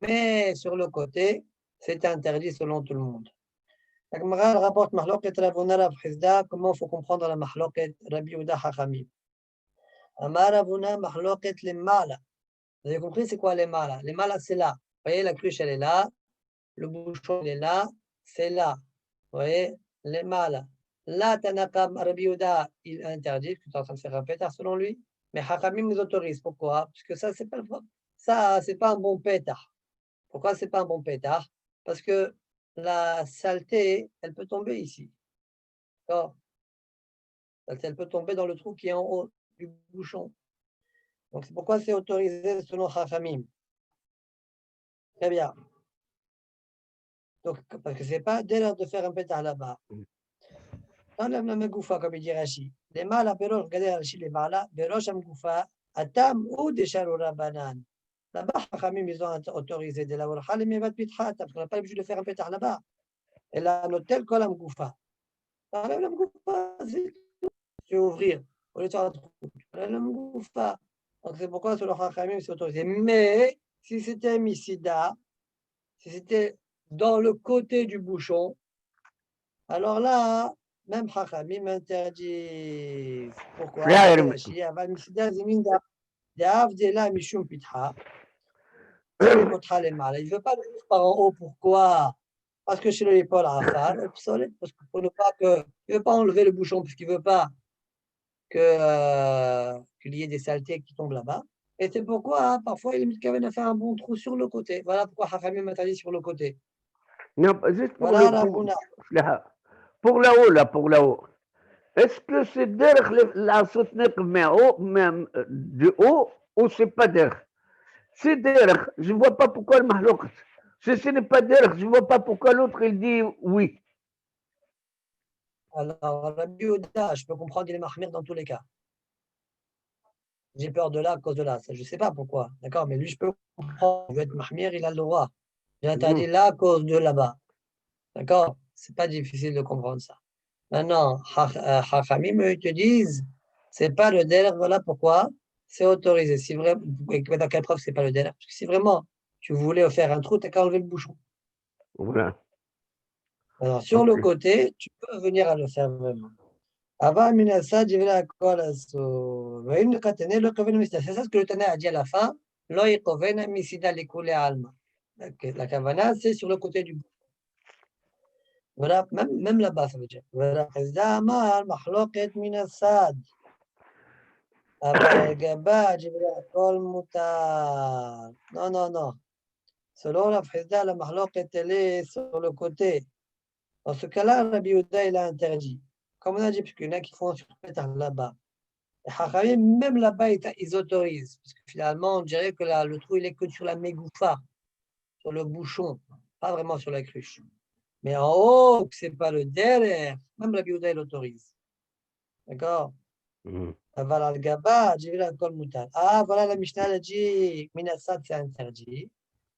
Mais sur le côté, c'est interdit selon tout le monde. La Gemara rapporte Mahloket Ravuna Rav Chizda, comment il faut comprendre la Mahloket Rabbi Yehuda Hachamim. Amar Ravuna Mahloket les Mala. Vous avez compris c'est quoi les Mala? Les Mala c'est là. Vous voyez la cruche elle est là, le bouchon il est là, c'est là. Vous voyez les Mala. Là, Tanaka Rabbi Yehuda, il interdit, que tu es en train de faire un pétard selon lui, mais Hachamim nous autorise. Pourquoi? Parce que ça, c'est pas un bon pétard. Pourquoi c'est pas un bon pétard? Parce que la saleté, elle peut tomber ici. D'accord? Elle peut tomber dans le trou qui est en haut du bouchon. Donc c'est pourquoi c'est autorisé selon Hachamim. Très bien. Donc, parce que c'est pas dès lors de faire un pétard là-bas. Dans la même goufa, comme il dit Rashi. Les mâles, regardez Rashi, les mâles, Berosh Amgoufa, Atam ou des Sharura Banan. Là-bas, Hachamim, ils ont autorisé de la Warcha, les Mevat Pitrat, parce qu'on n'a pas l'habitude de faire un pétard là-bas. Et là, l'hôtel, Kol Amgoufa. L'Amgoufa, c'est tout. Tu veux ouvrir. Au lieu de faire un trou. L'Amgoufa. Donc, c'est pourquoi selon Hachamim, c'est autorisé. Mais, si c'était Misida, si c'était dans le côté du bouchon, alors là, même Hachamim interdit. Pourquoi? Il ne veut pas le faire par en haut. Pourquoi? Parce que chez les Paul Afar, parce que pour ne pas que. Il ne veut pas enlever le bouchon, puisqu'il ne veut pas qu'il y ait des saletés qui tombent là-bas. Et c'est pourquoi, parfois, il est mis à faire un bon trou sur le côté. Voilà pourquoi Hachamim interdit sur le côté. Non, juste pour Voilà, le Rabouna. pour là-haut, là, pour là-haut. Est-ce que c'est derrière la soutenir même du haut ou c'est pas derrière? C'est derrière, je ne vois pas pourquoi le mahlouk. Si ce n'est pas derrière, je ne vois pas pourquoi l'autre il dit oui. Alors, Rabbi Yehuda, je peux comprendre qu'il est mahmir dans tous les cas. J'ai peur de là à cause de là. Ça, je ne sais pas pourquoi. D'accord? Mais lui, je peux comprendre. Il veut être mahmir, il a le droit. J'ai interdit là à cause de là-bas. D'accord? C'est pas difficile de comprendre ça. Maintenant, Hachamim, eux, ils te disent, c'est pas le délai. Voilà pourquoi c'est autorisé. Si vraiment, dans quelle preuve c'est pas le délai? Parce que si vraiment tu voulais faire un trou, tu n'as qu'à enlever le bouchon. Voilà. Alors, sur le côté, tu peux venir à le faire vraiment. Avant, Minasa, Jivra Kolaso. C'est ça ce que le Tana a dit à la fin. Loïkovena Misida Likule Alma. La Kavana, c'est sur le côté du bout. Voilà, même là-bas, ça veut dire. Voilà, Khazda Amar, Mahloket Minasad. Aval Gaba, Jivra Kol Mutar. Non, non, non. Selon la Khazda, la Mahloket, elle est sur le côté. Dans ce cas-là, Rabbi Yehuda, il a interdit. Comme on a dit, parce qu'il y en a qui font sur là-bas. Les Chachamim, même là-bas, ils autorisent. Parce que finalement, on dirait que le trou, il est que sur la mégoufa, sur le bouchon, pas vraiment sur la cruche. Mais en haut, que c'est pas le derrière, même la Yehuda, il autorise. D'accord? Aval al-Gaba, Jivila kol mutar. Ah, voilà, la Mishnah, elle a dit, Minassad, c'est interdit.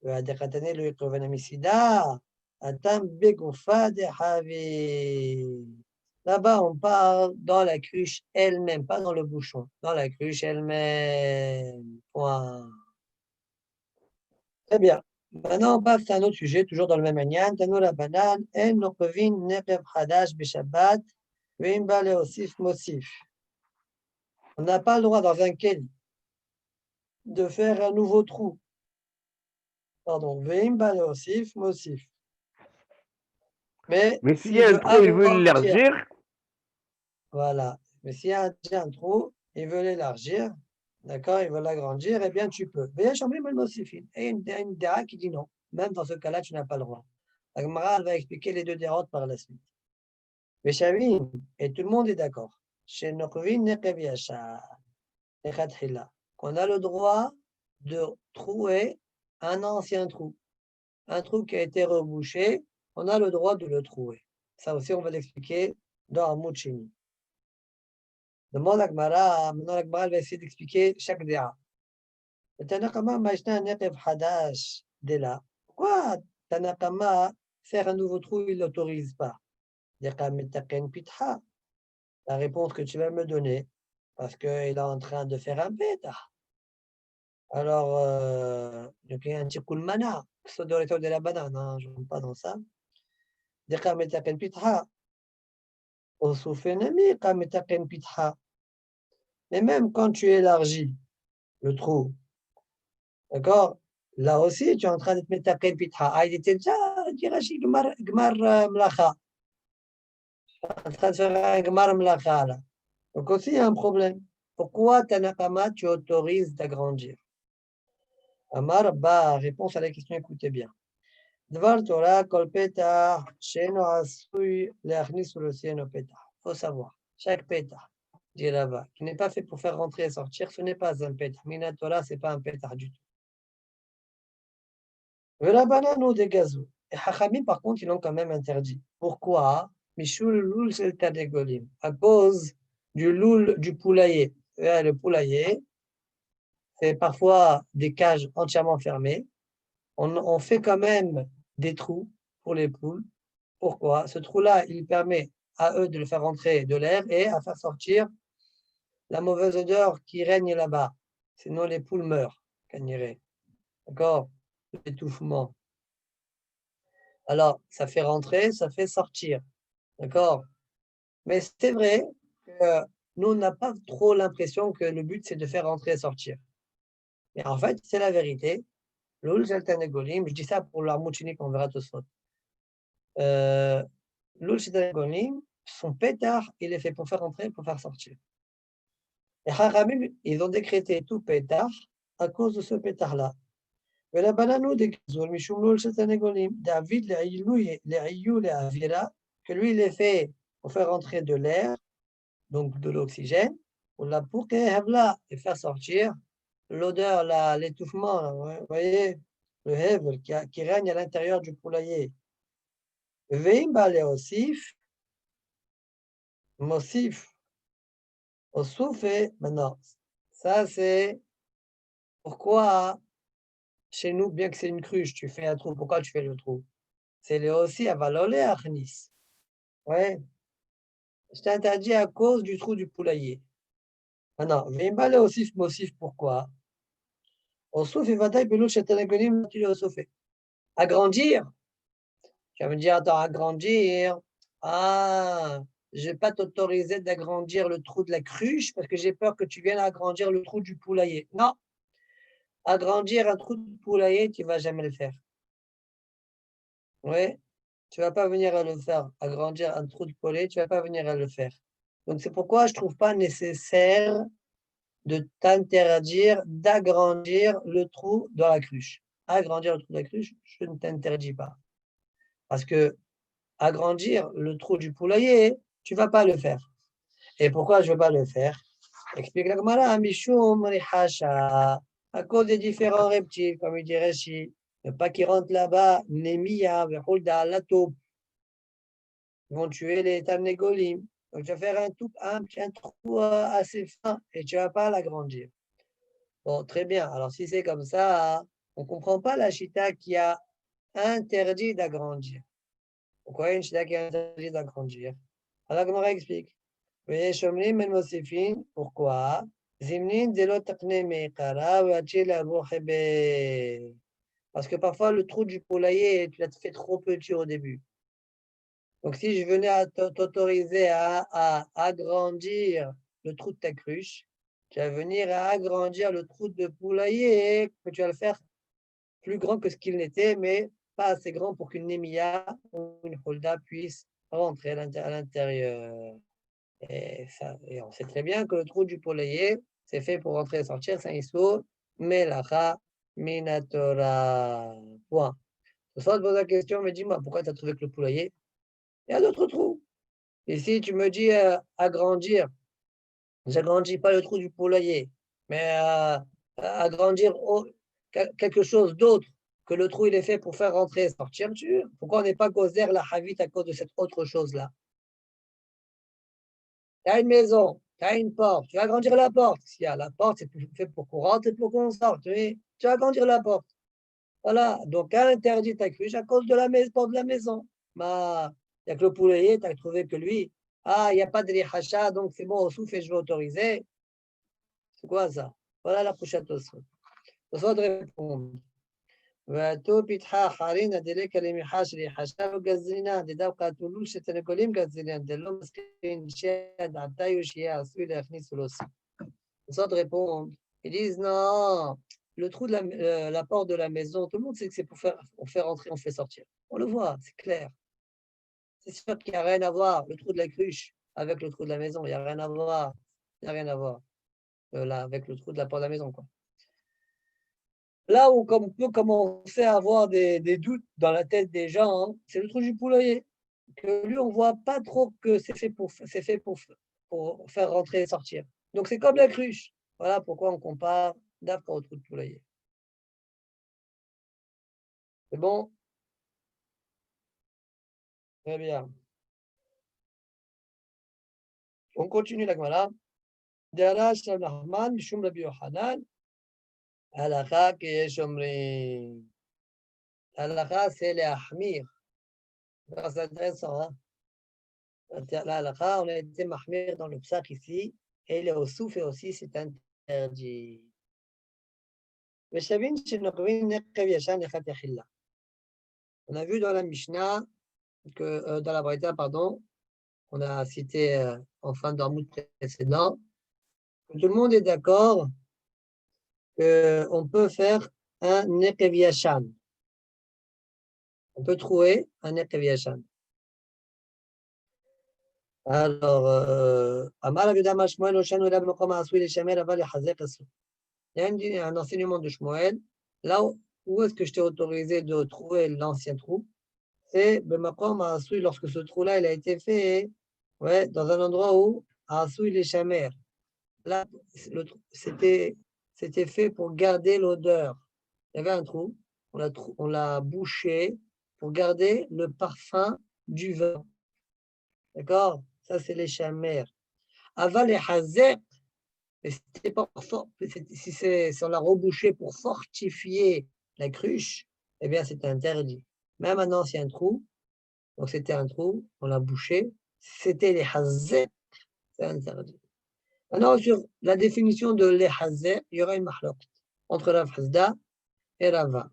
Adekhatane, le Yekroven Amisida, Atam begoufa de Havi. Là-bas, on parle dans la cruche elle-même, pas dans le bouchon, dans la cruche elle-même. Point. Très bien. Maintenant, on passe à un autre sujet, toujours dans le même anyan. Tanou la banane, en nokovin nekev hadash bishabbat, veim ba leosif mosif. On n'a pas le droit dans un keli de faire un nouveau trou. Pardon, veim ba leosif mosif. Mais Mais s'il y s'il a un veut trou, il veut agrandir, l'élargir. voilà. Mais s'il y a un trou, il veut l'élargir, d'accord, il veut l'agrandir, eh bien tu peux. Et une déra qui dit non. Même dans ce cas-là, tu n'as pas le droit. La Gemara va expliquer les deux déroutes par la suite. Mais Shavim, et tout le monde est d'accord. Chez Nokovin Nekeviasha, qu'on a le droit de trouer un ancien trou. Un trou qui a été rebouché, on a le droit de le trouver. Ça aussi, on va l'expliquer dans Hamoud Sheni. Demande à Gemara, maintenant la Gemara va essayer d'expliquer chaque déra. Pourquoi Tanakama faire un nouveau trou, il ne l'autorise pas? La réponse que tu vas me donner, parce qu'il est en train de faire un bêta. Alors, il y a un petit coup de mana, c'est de l'état de la banane, hein, je ne rentre pas dans ça. Mais même quand tu élargis le trou, d'accord? Là aussi, tu es en train de te mettre à pitha. Ah, il était déjà, Dirachi, Gmar Mlacha. En train de faire un Gmar Mlacha, là. Donc aussi, il y a un problème. Pourquoi Tanakama, tu autorises d'agrandir? Amar Ba, réponse à la question, écoutez bien. Dvar Torah, Kol Petah, Sheno Asui, Leachnis sur le Sieno Petah. Il faut savoir, chaque Petah, dit là-bas, qui n'est pas fait pour faire rentrer et sortir, ce n'est pas un Petah. Mina Torah, ce n'est pas un Petah du tout. La banane ou des gazous. Et Hachamim, par contre, ils l'ont quand même interdit. Pourquoi? Mishul loul c'est le à cause du loul du poulailler. Le poulailler, c'est parfois des cages entièrement fermées. On fait quand même des trous pour les poules. Pourquoi? Ce trou-là, il permet à eux de le faire rentrer de l'air et à faire sortir la mauvaise odeur qui règne là-bas. Sinon, les poules meurent. D'accord? L'étouffement. Alors, ça fait rentrer, ça fait sortir. D'accord? Mais c'est vrai que nous, on n'a pas trop l'impression que le but, c'est de faire rentrer et sortir. Mais en fait, c'est la vérité. L'oul Golim, je dis ça pour l'armoud chinique, on verra tout ça. L'oul Golim, son pétard, il est fait pour faire rentrer et pour faire sortir. Et Haramim, ils ont décrété tout pétard à cause de ce pétard-là. ולבננו דגזול משום לול של תרנגולים. David לעיו לאווירה, que lui il est fait pour faire rentrer de l'air, donc de l'oxygène, ou la pour et faire sortir l'odeur, l'étouffement, vous voyez, le hevel qui règne à l'intérieur du poulailler. Veim balé osif, mosif, osuf et maintenant, ça c'est pourquoi chez nous, bien que c'est une cruche, tu fais un trou. Pourquoi tu fais le trou? C'est le aussi avalolé achnis. Ouais. Je t'interdis à cause du trou du poulailler. Maintenant, veim balé osif, mosif, pourquoi? Osuf et vadaï belou chetanagonim tu le fait. Agrandir. Tu vas me dire, attends, agrandir. Ah, je ne vais pas t'autoriser d'agrandir le trou de la cruche parce que j'ai peur que tu viennes agrandir le trou du poulailler. Non, agrandir un trou de poulailler, tu ne vas jamais le faire. Oui, tu ne vas pas venir à le faire. Agrandir un trou de poulailler, tu ne vas pas venir à le faire. Donc, c'est pourquoi je ne trouve pas nécessaire de t'interdire d'agrandir le trou dans la cruche. Agrandir le trou de la cruche, je ne t'interdis pas. Parce que agrandir le trou du poulailler, tu ne vas pas le faire. Et pourquoi je ne veux pas le faire? Explique la Gemara, Mishum Rihacha, à cause des différents reptiles, comme il dirait ici, ne pas qu'ils rentrent là-bas, Nemiya, Vehulda, la taupe, ils vont tuer les Tarnegolim. Donc tu vas faire un trou assez fin et tu ne vas pas l'agrandir. Bon, très bien. Alors si c'est comme ça, on ne comprend pas la Chita qui a interdit d'agrandir. Pourquoi une Chita qui a interdit d'agrandir? Alors Gemara explique. Pourquoi? Parce que parfois le trou du poulailler, tu l'as fait trop petit au début. Donc si je venais à t'autoriser à agrandir le trou de ta cruche, tu vas venir à agrandir le trou de poulailler, que tu vas le faire plus grand que ce qu'il n'était, mais pas assez grand pour qu'une némia ou une holda puisse rentrer à l'intérieur. Et on sait très bien que le trou du poulailler, c'est fait pour rentrer et sortir, c'est un issou, melacha minatora. Point. Ce soir, je pose la question, mais dis-moi, pourquoi tu as trouvé que le poulailler? Il y a d'autres trous. Et si tu me dis agrandir, j'agrandis pas le trou du poulailler, mais agrandir quelque chose d'autre que le trou il est fait pour faire rentrer et sortir, pourquoi on n'est pas gozer la havit à cause de cette autre chose-là? Tu as une maison, tu as une porte, tu vas agrandir la porte. S'il y a la porte, c'est fait pour qu'on rentre et pour qu'on sorte. Tu vas agrandir la porte. Voilà, donc interdit ta cruche à cause de la porte de la maison. Il n'y a que le poulailler, tu as trouvé que lui, il n'y a pas de rihacha, donc c'est bon, au souffle et je vais autoriser. C'est quoi ça? Voilà la prochaine Tosfot. Tosfot répond. ואתו פיתחה חרינה דלקה למיחש ריחשה וגזרינה דווקא תולול שתרנגולים גזרינן דלא מסכין שידעתיו שיהיה עשוי להכניס ולהוסיף. Tosfot répond, ils disent non, le trou de la porte de la maison, tout le monde sait que c'est pour faire, on fait rentrer, on fait sortir. On le voit, c'est clair. C'est sûr qu'il n'y a rien à voir, le trou de la cruche avec le trou de la maison, il n'y a rien à voir. Il n'y a rien à voir là, avec le trou de la porte de la maison, quoi. Là où on peut commencer à avoir des doutes dans la tête des gens, hein, c'est le trou du poulailler. Que lui, on ne voit pas trop que c'est fait pour faire rentrer et sortir. Donc, c'est comme la cruche. Voilà pourquoi on compare d'après au trou de poulailler. C'est bon? Très bien. On continue la Gemara. Dara Shel Nahman, Mishum Rabbi Yochanan, Halakha Keyesh Omrim. Halakha, c'est les Ahmir. C'est intéressant, hein? La halakha, on a été mahmir dans le psach ici, et le osuf aussi, c'est interdit. On a vu dans la Mishnah, dans la Braïta, pardon, on a cité en fin d'Armoud précédent, que tout le monde est d'accord qu'on peut faire un nekev yashan. On peut trouver un nekev yashan. Alors, il y a un enseignement de Shmuel, là où où est-ce que je t'ai autorisé de trouver l'ancien trou? C'est Bemakom Asui, lorsque ce trou-là, il a été fait, ouais, dans un endroit où Asui les chamers. Là, c'était fait pour garder l'odeur. Il y avait un trou, on l'a bouché pour garder le parfum du vin. D'accord? Ça, c'est les chamers. Aval et Hazer, si on l'a rebouché pour fortifier la cruche, eh bien, c'est interdit. Même un ancien trou, donc c'était un trou, on l'a bouché, c'était les Hazer, c'est interdit. Maintenant, sur la définition de les Hazer, il y aura une mahlok entre Rav Hazda et Rava.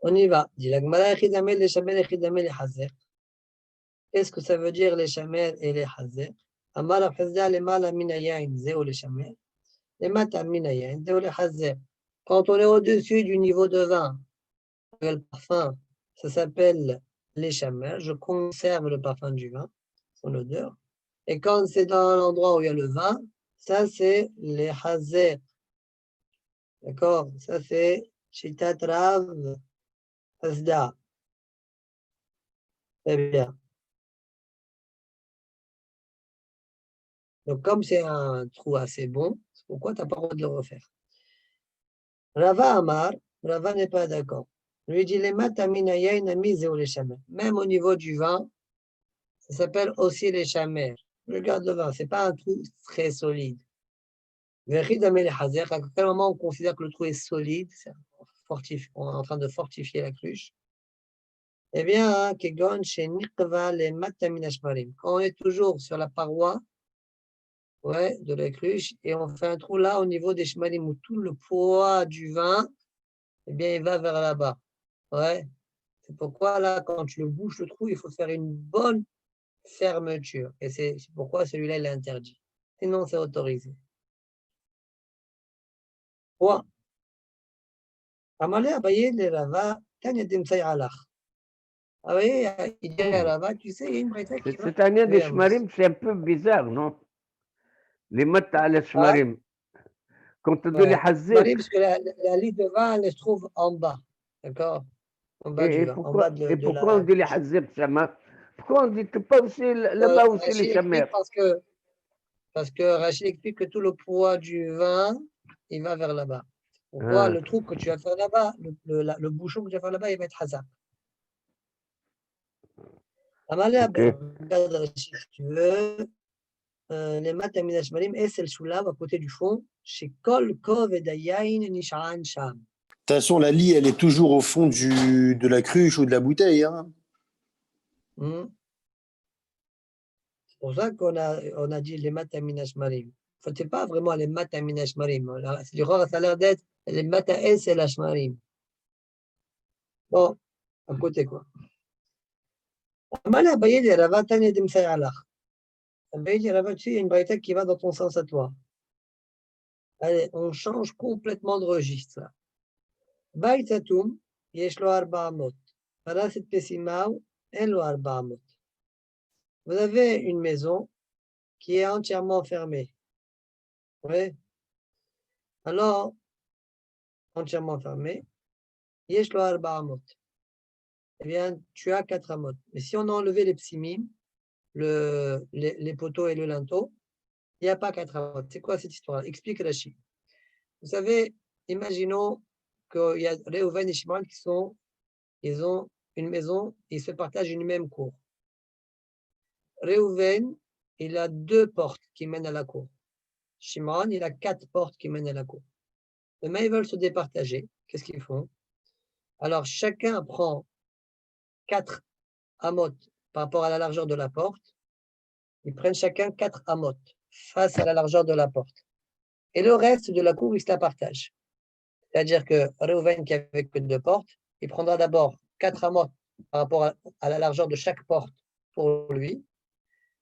On y va. Dit la Gemara, les chamers, les Hazer. Qu'est-ce que ça veut dire les chamers et les Hazer? Amar Rav Hazda, les mala minayain, zéo les chamers. Les mata minayain, zéo les Hazer. Quand on est au-dessus du niveau de vin, le parfum, ça s'appelle les chamers. Je conserve le parfum du vin, son odeur. Et quand c'est dans l'endroit où il y a le vin, ça c'est les Hazer. D'accord? Ça c'est Shitat Rav Hazda. Très bien. Donc, comme c'est un trou assez bon, c'est pourquoi tu n'as pas le droit de le refaire. Rava Amar, Rava n'est pas d'accord. Lui dit les mataminayain amis et les chamers. Même au niveau du vin, ça s'appelle aussi les chamers. Regarde le vin, ce n'est pas un trou très solide. À quel moment on considère que le trou est solide, on est en train de fortifier la cruche? Eh bien, quand on est toujours sur la paroi, ouais, de la cruche, et on fait un trou là au niveau des shmalim où tout le poids du vin, eh bien, il va vers là-bas. Ouais. C'est pourquoi là, quand tu le bouches le trou, il faut faire une bonne fermeture. Et c'est pourquoi celui-là, il est interdit. Sinon, c'est autorisé. Point. Amalé Abaye le Rava, Tanya Dimsay Alach. Abaye, il dit à Rava, tu sais, il y a une braïta qui va. Cette année des shmarim, c'est un peu bizarre, non? Les mata à la shmarim. Quand tu dis les hazek. Parce que la lit de vin, elle se trouve en bas. D'accord? En bas du vin. En bas de pourquoi on dit les hazek, Sama? Pourquoi on dit pas aussi là-bas aussi les chamers? Parce que Rachid explique que tout le poids du vin, il va vers là-bas. Pourquoi le trou que tu vas faire là-bas, le bouchon que tu vas faire là-bas, il va être hazak. Regarde, si tu veux, les matamina shmalim, et c'est le soulave à côté du fond, chez Kol Kov et Dayain Nishan Sham. De toute façon, la lie, elle est toujours au fond de la cruche ou de la bouteille. Hein. C'est pour ça qu'on a dit les matamina shmalim. Ce n'est pas vraiment les matamina shmalim. Ça a l'air d'être les mataes et la shmalim. Bon, à côté quoi. Amala Abaye de Rava Tanya Dimsay Alach. Abaye de Rava, tu sais, il y a une braïta qui va dans ton sens à toi. Allez, on change complètement de registre. Baïtatum, yeshlo arba amot. Parasit pesimau, enlo arba amot. Vous avez une maison qui est entièrement fermée. Oui. Alors, entièrement fermée, yeshlo arba amot. Eh bien, tu as 4 amot. Mais si on a enlevé les psimim, les poteaux et le linteau, il n'y a pas 4 amot. C'est quoi cette histoire? Explique Rashi. Vous savez, imaginons qu'il y a Réhouven et Shimon ils ont une maison, ils se partagent une même cour. Réhouven, il a 2 portes qui mènent à la cour. Shimon, il a 4 portes qui mènent à la cour. Demain, ils veulent se départager. Qu'est-ce qu'ils font? Alors, chacun prend 4 amot par rapport à la largeur de la porte. Ils prennent chacun 4 amot face à la largeur de la porte. Et le reste de la cour, ils se la partagent. C'est-à-dire que Réhouven, qui avait que 2 portes, il prendra d'abord 4 amot par rapport à la largeur de chaque porte pour lui,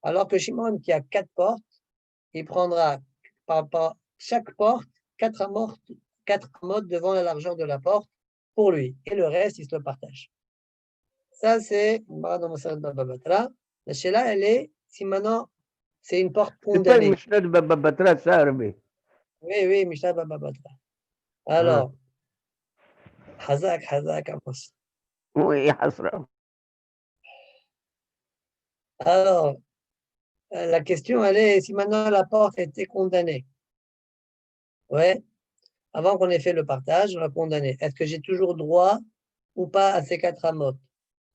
alors que Shimon, qui a 4 portes, il prendra par rapport à chaque porte 4 amot devant la largeur de la porte pour lui, et le reste, il se le partage. Ça, c'est la Sheila, elle est, si maintenant, c'est une porte condamnée. C'est pas une Mishnah de Baba Batra, ça, Rabbi. Oui, Mishnah Baba Batra. Alors, Hazak, Amos. Oui, Hasra. Alors, la question, elle est si maintenant la porte était condamnée. Ouais, avant qu'on ait fait le partage, on l'a condamné. Est-ce que j'ai toujours droit ou pas à ces 4 amotes?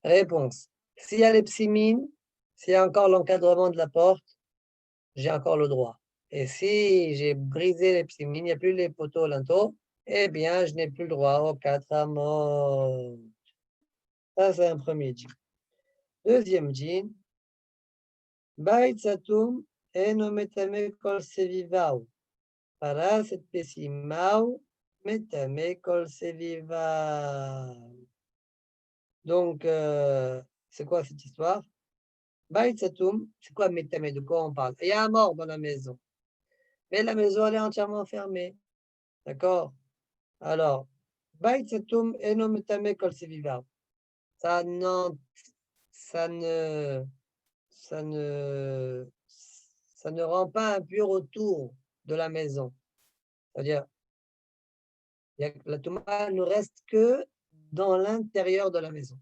Réponse. S'il y a les psimines, s'il y a encore l'encadrement de la porte, j'ai encore le droit. Et si j'ai brisé les psimines, il n'y a plus les poteaux linteaux, eh bien, je n'ai plus le droit aux 4 amotes. Ça, c'est un premier djinn. Deuxième djinn. Bait satum eno metame kol sevivau. Para set pesimau metame kol sevivau. Donc, c'est quoi cette histoire? Bait satum, c'est quoi metame? De quoi on parle? Il y a un mort dans la maison. Mais la maison, elle est entièrement fermée. D'accord? Alors, Bait satum eno metame kol sevivau. Ça non, ça ne, ça ne, ça ne rend pas impur autour de la maison. C'est-à-dire, la touma ne reste que dans l'intérieur de la maison.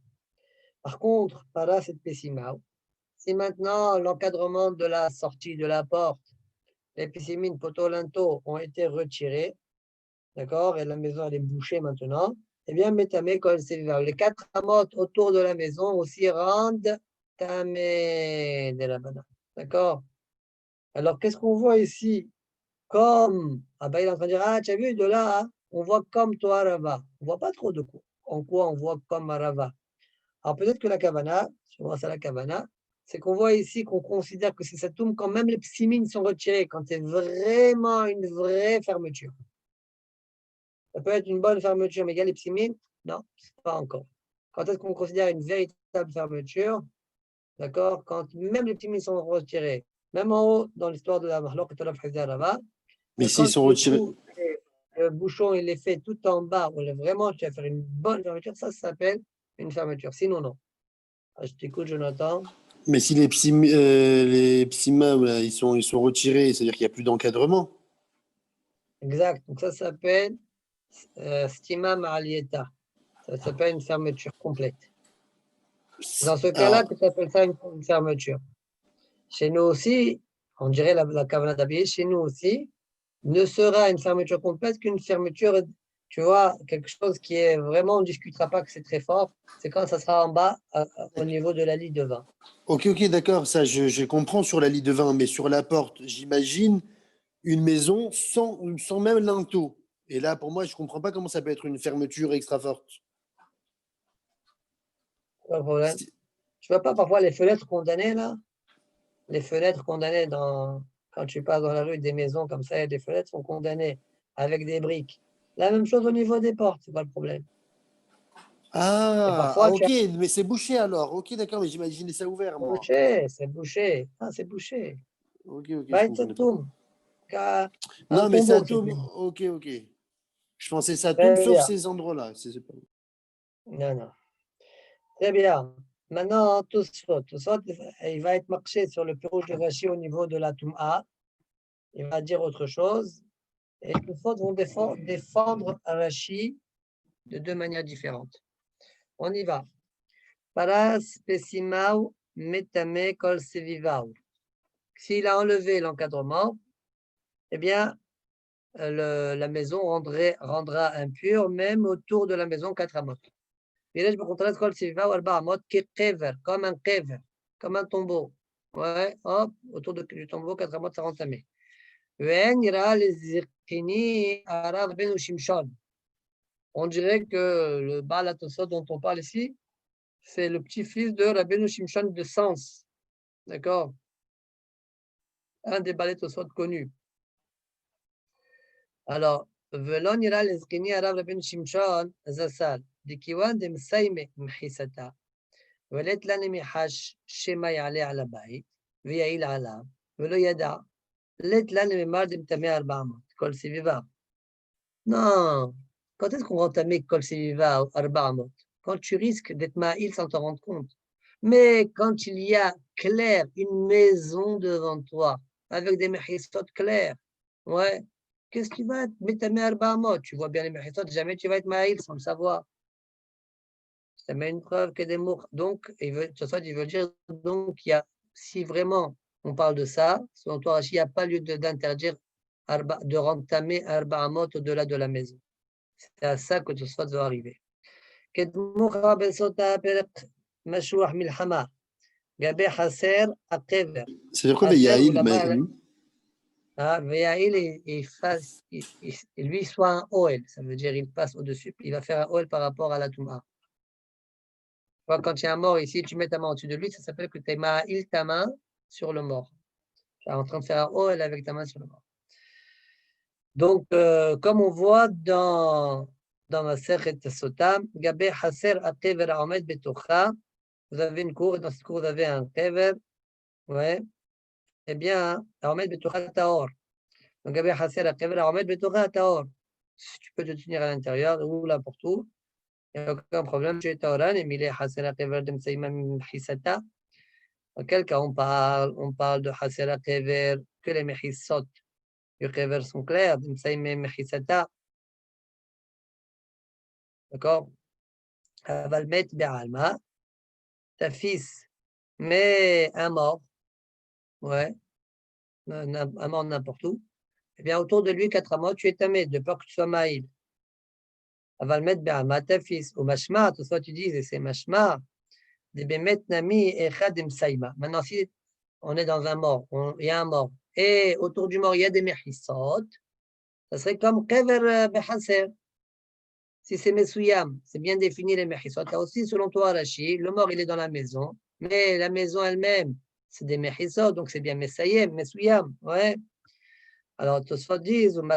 Par contre, para cette pessimao, si maintenant l'encadrement de la sortie de la porte, les pessimines potolinto ont été retirés, d'accord, et la maison elle est bouchée maintenant, eh bien, metame kol sevivav. Les 4 amotes autour de la maison aussi rendent tamé de la banane. D'accord? Alors, qu'est-ce qu'on voit ici? Comme, ah ben, il est en train de dire, ah, tu as vu, de là, hein, on voit comme toi, Rava. On voit pas trop de quoi. En quoi on voit comme Rava. Alors, peut-être que la kavana, si on voit ça la kavana, c'est qu'on voit ici qu'on considère que c'est ça tombe quand même les psimines sont retirés, quand c'est vraiment une vraie fermeture. Ça peut être une bonne fermeture, mais il y a les psimines? Non, pas encore. Quand est-ce qu'on considère une véritable fermeture? D'accord? Quand même les psimines sont retirés, même en haut, dans l'histoire de la Mahlok et la Rava, Mais s'ils quand sont retirés. le bouchon il est fait tout en bas, où vraiment tu vas faire une bonne fermeture, ça s'appelle une fermeture. Sinon, non. Ah, je t'écoute, Jonathan. Mais si les psymas, là, ils sont retirés, c'est-à-dire qu'il n'y a plus d'encadrement. Exact. Donc ça s'appelle stima ma'alieta. Ça s'appelle une fermeture complète. Dans ce cas-là, Alors, tu appelles ça une fermeture. Chez nous aussi, on dirait la kavana d'habiller, chez nous aussi, ne sera une fermeture complète qu'une fermeture, tu vois, quelque chose qui est vraiment, on ne discutera pas que c'est très fort, c'est quand ça sera en bas, au niveau de la lie de vin. ok, d'accord, ça je comprends sur la lit de vin, mais sur la porte, j'imagine une maison sans même linteau. Et là, pour moi, je comprends pas comment ça peut être une fermeture extra forte. Pas de problème. Si- Tu vois pas parfois les fenêtres condamnées, là? Les fenêtres condamnées quand tu passes dans la rue des maisons comme ça, les fenêtres sont condamnées avec des briques. La même chose au niveau des portes, c'est pas le problème. Et parfois, tu Ok, as mais c'est bouché alors. Ok, d'accord, mais j'imaginais ça ouvert, moi. bouché, c'est bouché. Ah, c'est bouché. Ok, je Pas une comprenais pas. tombe, un Non, mais ça tombeau, c'est tombe. plus. Ok. Je pensais ça tombe Très sauf bien. ces endroits-là. C'est pas... Non, non. Très bien. Maintenant, Tosfot. Tosfot, il va être marqué sur le pirouge de Rashi au niveau de la Toum'a. Il va dire autre chose. Et les Tosfot vont défendre Rashi de 2 manières différentes. On y va. Paras pesimau metame kol sevivau. S'il a enlevé l'encadrement, eh bien, la maison rendra impur, même autour de la maison 4 amot. Village Bekontras kol sevivau arba amot kever, comme un kever, comme un tombeau. Ouais, hop, autour du tombeau, 4 amot, ça rend tamé. Ven ira les zirkini arav ben Shimshon. On dirait que le Baal HaTosot dont on parle ici, c'est le petit-fils de Rabbeinu Shimshon de Sens. D'accord? Un des Baalei Tosot connus. Alors, Velon ira lezkini arav Rabbeinu Shimshon zasal. Dikiwan de Msaime Mhisata. Velet lane mihash shema yale ala bayit. Viyail ala. Velo yada. Let lane memar de mtame arba'amot. Kol seviva. Non. Quand est-ce qu'on va entamer Kol seviva arba'amot? Quand tu risques d'être ma'il sans t'en rendre compte. Mais quand il y a clair, une maison devant toi, avec des mechisot clairs, ouais, qu'est-ce que tu vas être métamé arba'amot? Tu vois bien les mechissot, jamais tu vas être maïl sans le savoir. Ça met une preuve que des mots. Donc, il veut dire, donc, si vraiment on parle de ça, selon toi, Rashi, il n'y a pas lieu d'interdire de rentamer arba'amot au-delà de la maison. C'est à ça que Tosfot va arriver. C'est-à-dire quoi, Veyaïl, lui soit un Oel, ça veut dire il passe au-dessus, il va faire un Oel par rapport à la Touma. Quand il y a un mort ici, tu mets ta main au-dessus de lui, ça s'appelle que tu ma'il ta main sur le mort. Tu es en train de faire un Oel avec ta main sur le mort. Donc, comme on voit dans la Sechet Sotam, Gabé Haser Akever Aomed Betocha, vous avez une cour, et dans cette cour, vous avez un Kever, ouais, eh bien, Aomed Betocha Taor. Donc, Gabé Haser Akever Aomed Betocha Taor. Tu peux te tenir à l'intérieur ou n'importe où, il n'y a aucun problème. Tu es Taoran, et Milé Haser Akever de Msaïma Mhisata. Dans quel cas on parle de Haser Akever, que les Mechissot du Kever sont clairs, de Msaïma Mhisata. D'accord? Avalmet Be'alma, ta fils, mais un mort, ouais, un mort n'importe où, eh bien, autour de lui, 4 morts, tu es tamé, de peur que tu sois maïl. Avalmet Be'alma, ta fils, ou mashma, tout ça, tu dis, et c'est mashma, de bemet nami echad imsaïma. Maintenant, si on est dans un mort, il y a un mort, et autour du mort, il y a des mechissot, ça serait comme kever behaser. Si c'est Messouyam, c'est bien défini les Mechissot. Là aussi, selon toi, Rashi, le mort, il est dans la maison, mais la maison elle-même, c'est des Mechissot, donc c'est bien Messayem, Messouyam, ouais. Alors, Tosfot dit, je ne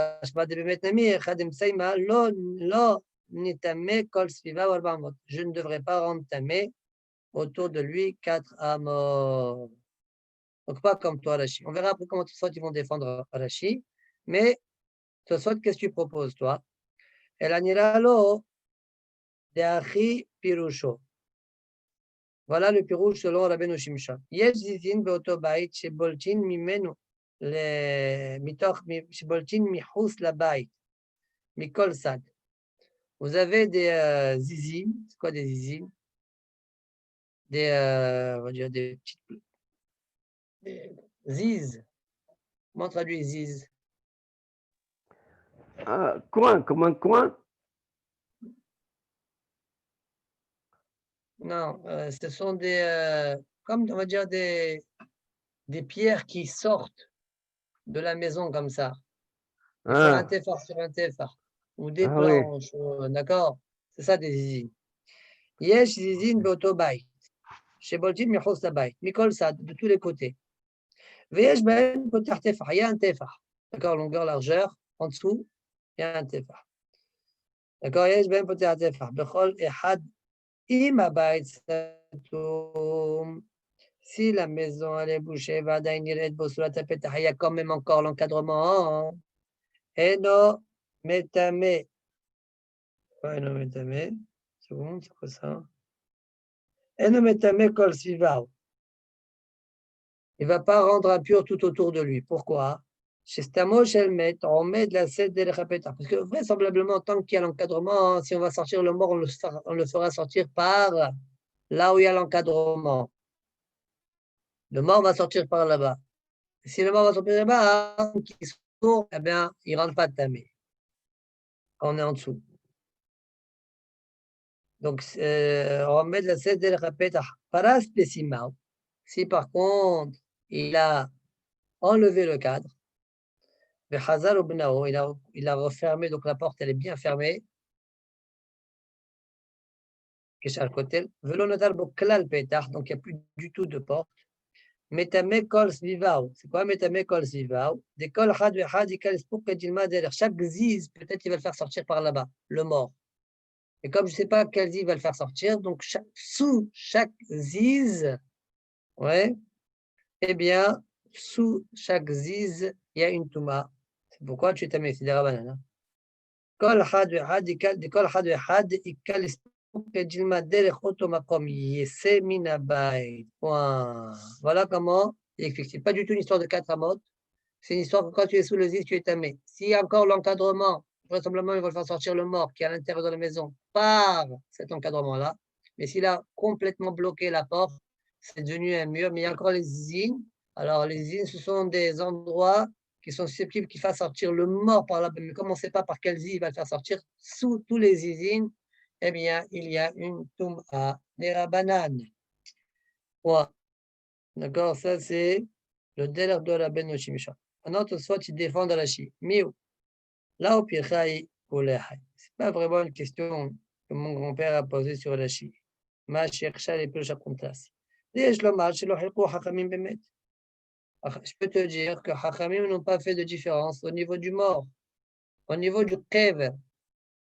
devrais pas rendre tamé autour de lui 4 amors. Donc, pas comme toi, Rashi. On verra après comment Tosfot ils vont défendre Rashi, mais Tosfot, qu'est-ce que tu proposes, toi? El Aniralo de Achi Pirusho. Voilà le pirouche selon Rabbeinu Shimshon. Yesh zizin beoto bait sheboltin mimenu sheboltin mihus la bait mikol sad. Vous avez des zizines. C'est quoi des zizines? On va dire des petites ziz. Comment on traduit ziz? Coin, comme un coin. Non, ce sont comme on va dire des pierres qui sortent de la maison comme ça. Pour faire un tefar sur un tefar. Ou des planches, d'accord? C'est ça des zizines. Yesh zizine beoto bait. Chez Boltin michos la bait. Mikol sad, de tous les côtés. Veyesh ben poter tefar. Il y a un tefar. D'accord? Longueur, largeur. En dessous, il y a un tefar. D'accord? Yesh ben poter tefar. Bechol ehad im abait satum. Si la maison elle est bouchée, va d'ainiret bosulat petah. Il y a quand même encore l'encadrement. Eno metame. Eno metame. C'est bon, c'est quoi ça? Eno metame kol sivao. Il ne va pas rendre impur tout autour de lui. Pourquoi? Chez Stamosh Elmet, on met de la sève de l'Echapeta. Parce que vraisemblablement, tant qu'il y a l'encadrement, si on va sortir le mort, on le fera sortir par là où il y a l'encadrement. Le mort va sortir par là-bas. Si le mort va sortir là-bas, qui sort, eh bien, il ne rentre pas de tamé. Quand on est en dessous. Donc, on met de la sève de l'Echapeta. Paras Pessimao. Si par contre, il a enlevé le cadre, il a refermé, donc la porte elle est bien fermée. Donc il n'y a plus du tout de porte. Metame kol svivao. C'est quoi metame kol svivao? Des kol had had chaque ziz, peut-être qu'il va le faire sortir par là-bas, le mort. Et comme je ne sais pas quel ziz va le faire sortir, donc sous chaque ziz, ouais, eh bien, sous chaque ziz, il y a une touma. C'est pourquoi tu t'as mis, c'est des rabanan. Kol had had de kol had had ikal voilà comment il explique. Ce n'est pas du tout une histoire de 4 amotes, C'est une histoire que quand tu es sous le ziz, tu es tamé. S'il y a encore l'encadrement, vraisemblablement, ils vont faire sortir le mort qui est à l'intérieur de la maison par cet encadrement-là. Mais s'il a complètement bloqué la porte, c'est devenu un mur. Mais il y a encore les zizines. Alors, les zizines, ce sont des endroits qui sont susceptibles qui fassent sortir le mort par là. Mais comme on ne sait pas par quel ziz il va le faire sortir, sous tous les zizines, eh bien, il y a une toum'a, des rabanan. Ouais. D'accord, ça c'est le délire de la Ben Noshimisha. Un autre soit tu défends de la chi. Miou. Là au Pichai ou le Hai. C'est pas vraiment une question que mon grand-père a posée sur la chi. Ma chercha les plus chakuntas. Je peux te dire que Hachamim n'ont pas fait de différence au niveau du mort, au niveau du kever,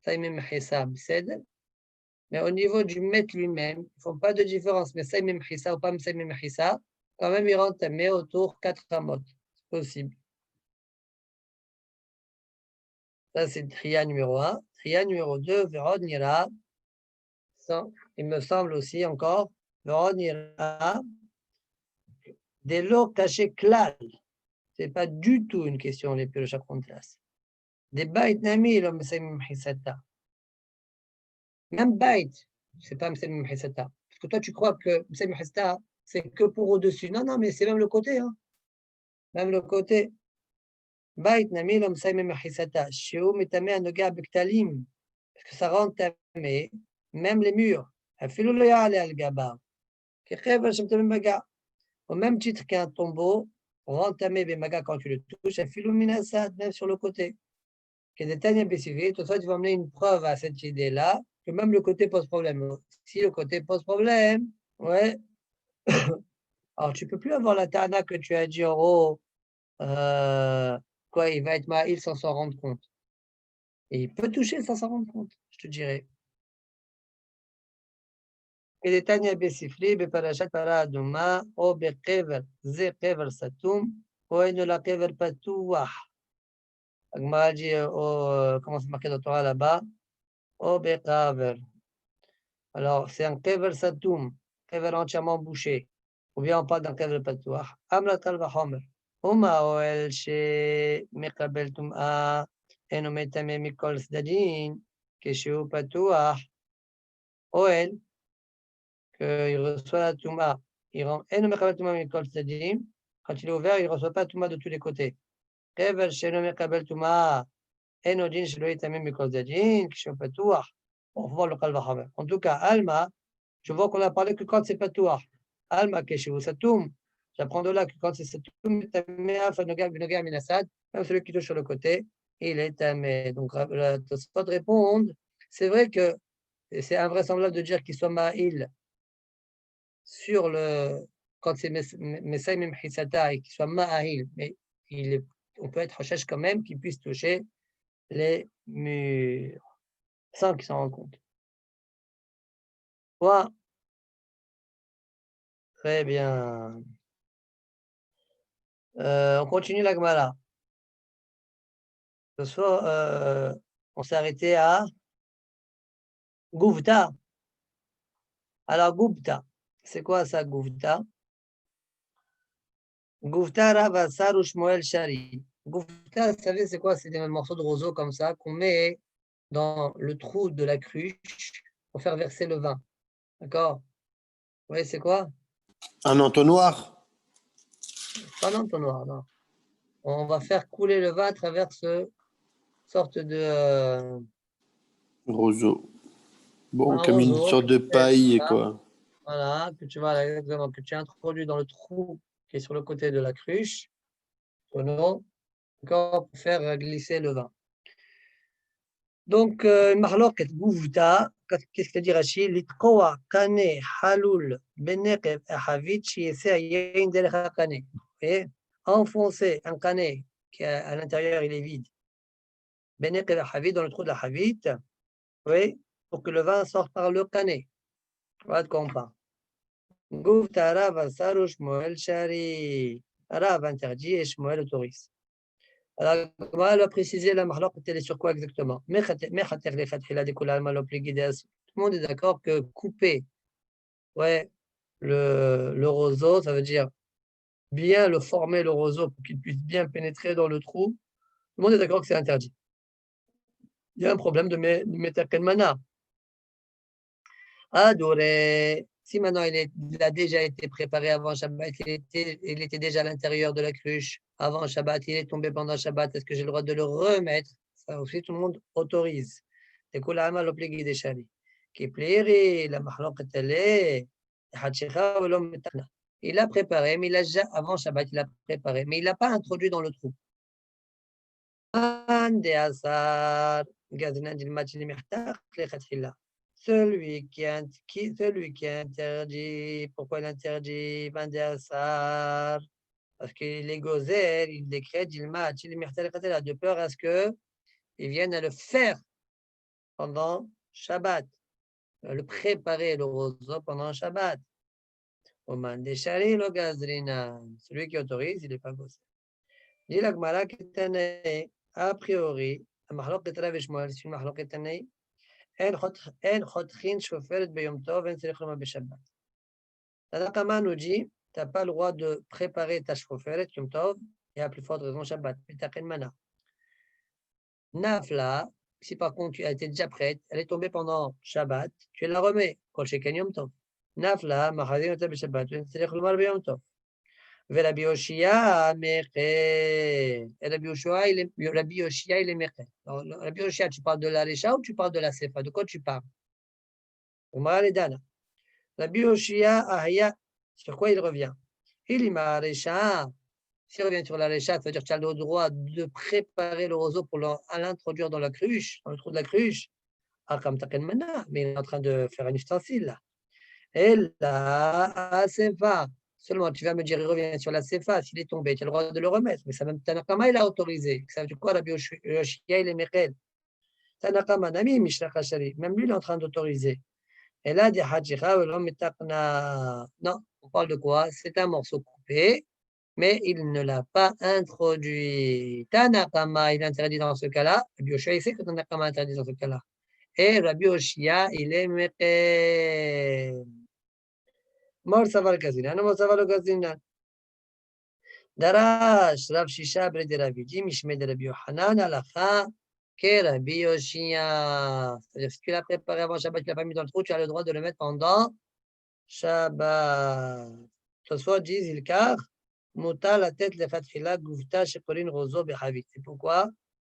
Saïmim Hissab, mais au niveau du maître lui-même, ils ne font pas de différence. Mais Saïmim Hissa ou pas Saïmim Hissa, quand même, il rentre mais autour 4 amot. C'est possible. Ça, c'est Tria numéro 1. Tria numéro 2, Verod Nira. Il me semble aussi encore, Verod Nira. Des lots cachés klal. Ce n'est pas du tout une question les plus chaque classe. Des bait nami, l'homme Saïmim Hissata. Même bait, c'est pas Saïmim Hissata. Parce que toi, tu crois que Saïmim Hissata, c'est que pour au-dessus. Non, non, mais c'est même le côté. Hein. Même le côté. Bait nami l'homme saïmem achisata. Sheo metame anoga bektalim. Parce que ça rend tamé, même les murs. Afilo lo ya'ale al gaba. Kechev shem tamé maga. Au même titre qu'un tombeau, rend tamé bemaga quand tu le touches. Afilo minasad, même sur le côté. Que des tanya bessivé. Tout ça, tu vas amener une preuve à cette idée-là, que même le côté pose problème. Si le côté pose problème, ouais. Alors, tu peux plus avoir la tana que tu as dit en haut. Quoi, il va être ma'il sans s'en rendre compte. Et il peut toucher sans s'en rendre compte, je te dirais. Et les Tanya Besifli, Beparachat Paraduma, O Bekever, Ze Kever Satum, O Enola Kever Patouah. Agmara dit, comment c'est marqué dans le Torah là-bas? O Bekaver. Alors, c'est un Kever Satum, Kever entièrement bouché. Ou bien on parle d'un Kever Patouah. Amra Kalva Homer. Oma Oel She Mekabel Tum'a. אינו מטמא מכל צדדים, כשהוא פתוח, אוהל, qu'il reçoit la touma, אינו מקבל טומאה מכל צדדים, quand il est ouvert, il ne reçoit pas touma de tous les côtés. קבר שאינו מקבל טומאה, אינו דין שלא יטמא מכל צדדים, כשהוא פתוח, on voit le קל וחומר. En tout cas, Alma, je vois qu'on a parlé que quand c'est פתוח. Alma, כשהוא סתום, j'apprends de là que quand c'est סתום, מטמא אף הנוגע בנוגע מן הצד, même celui qui touche sur le côté, il est tamé. Donc, la Tosfot répond, c'est vrai que c'est invraisemblable de dire qu'il soit ma'il sur le, quand c'est Messaï même Hissata et qu'il soit ma'il, mais on peut être recherche quand même qu'il puisse toucher les murs sans qu'il s'en rende compte. Ouais. Très bien. On continue la Gemara. Ce soir, on s'est arrêté à Gouvta. Alors, Gouvta, c'est quoi ça, Gouvta? Gouvta Ravasar ou Shmuel Shari. Gouvta, vous savez, c'est quoi? C'est des morceaux de roseau comme ça qu'on met dans le trou de la cruche pour faire verser le vin. D'accord? Vous voyez, c'est quoi? Un entonnoir. Pas un entonnoir, non. On va faire couler le vin à travers ce sorte de. Roseau. Bon, Un comme une roseau sorte que de tu fais comme paille, ça. quoi. Voilà, que tu vas exactement, que tu introduis dans le trou qui est sur le côté de la cruche, d'accord, pour faire glisser le vin. Donc, Marloket Gouvta, qu'est-ce que dit Rashi? Litkoa kane haloul benekev ahavit shiese ayin derech kane. Et enfoncer un canet qui à l'intérieur il est vide. Benekev ahavit dans le trou de la havit, oui, pour que le vin sorte par le canet. Voilà de quoi on parle. Gouvta Rav Asaru Shmuel Shari. Rav interdit et Shmuel autorise. Alors, elle a précisé la marloque, elle est sur quoi exactement? Tout le monde est d'accord que couper ouais, le roseau, ça veut dire bien le former, le roseau, pour qu'il puisse bien pénétrer dans le trou, tout le monde est d'accord que c'est interdit. Il y a un problème de Metaken Mana. Adoré. Si maintenant il a déjà été préparé avant Shabbat, il était déjà à l'intérieur de la cruche avant Shabbat, il est tombé pendant Shabbat, est-ce que j'ai le droit de le remettre? Ça aussi, tout le monde autorise. Et Koulama l'oblige des chari. Qui plaît, la mahloqat elle il a préparé, mais il a déjà, avant Shabbat, il a préparé, mais il n'a pas introduit dans le trou. Celui qui interdit, pourquoi il interdit? Parce qu'il est gozer, il décrète, il match, il de peur à ce qu'il vienne à le faire pendant Shabbat, le préparer, le roseau pendant Shabbat. Celui qui autorise, il n'est pas gozer. Dit la Gemara a priori, המחלוקת רב ושמואל, c'est une מחלוקת תנאי, אין חותכין שופרת ביום טוב, אין צריך לומר בשבת. Tana Kama nous dit, tu n'as pas le droit de préparer ta shoferet, Yom Tov, et à plus forte raison Shabbat, Mitaken Mana. Nafla, si par contre tu as été déjà prête, elle est tombée pendant Shabbat, tu la remets, Kol Sheken Yom Tov. Nafla, Machazin Yom Tov Shabbat, tu n'as pas le Yom Tov. Rabbi Yoshia, Mechel. Rabbi Yoshia, il est Mechel. Rabbi Yoshia, tu parles de la Recha ou tu parles de la Sefa? De quoi tu parles? Omar et Dana. Rabbi Yoshia, Ahya, sur quoi il revient? Il m'a Recha. S'il revient sur la Recha, ça veut dire que tu as le droit de préparer le roseau pour l'introduire dans la cruche, dans le trou de la cruche. Akam Taken Mana, mais il est en train de faire un ustensile là. Et là, Sefa. Seulement, tu vas me dire, il revient sur la Sefa, s'il est tombé, tu as le droit de le remettre. Mais ça même Tanakama, il a autorisé. Ça veut dire quoi, Rabbi Yoshia, il est Mechel. Tanakama, Nami, Mishnah Kashari. Même lui, il est en train d'autoriser. Et là, dit Hajicha, non, on parle de quoi? C'est un morceau coupé, mais il ne l'a pas introduit. Tanakama, il est interdit dans ce cas-là. Rabbi Yoshia, il sait que Tanakama est interdit dans ce cas-là. Et Rabbi Yoshia, il est Mechel. Mor savar kazinan, mor savar lo kazinan. Darash, Rav Shisha, Brede Rabidi, Mishme de Rabbi Yohanan, Alacha, Ke Rabbi Yoshia. C'est-à-dire, si tu l'as préparé avant Shabbat, tu l'as pas mis dans le trou, tu as le droit de le mettre pendant Shabbat. Tosfot dit, Zilkar, Muta la tête le fatfila, Gufta, Shekolin, Rozo, Behavit. C'est pourquoi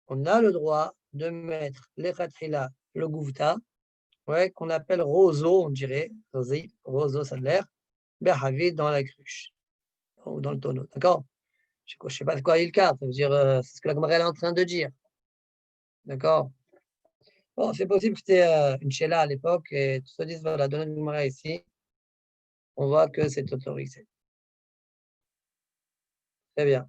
on a le droit de mettre le fatfila, le Gufta, ouais, qu'on appelle roseau, on dirait, roseau, ça a l'air, Behavit dans la cruche, ou dans le tonneau, d'accord? Je ne sais pas de quoi il carte, ça veut dire, c'est ce que la Gemara est en train de dire, d'accord? Bon, c'est possible que c'était une Sheila à l'époque, et tout ça dit, voilà, dans notre Gemara ici, on voit que c'est autorisé. Très bien.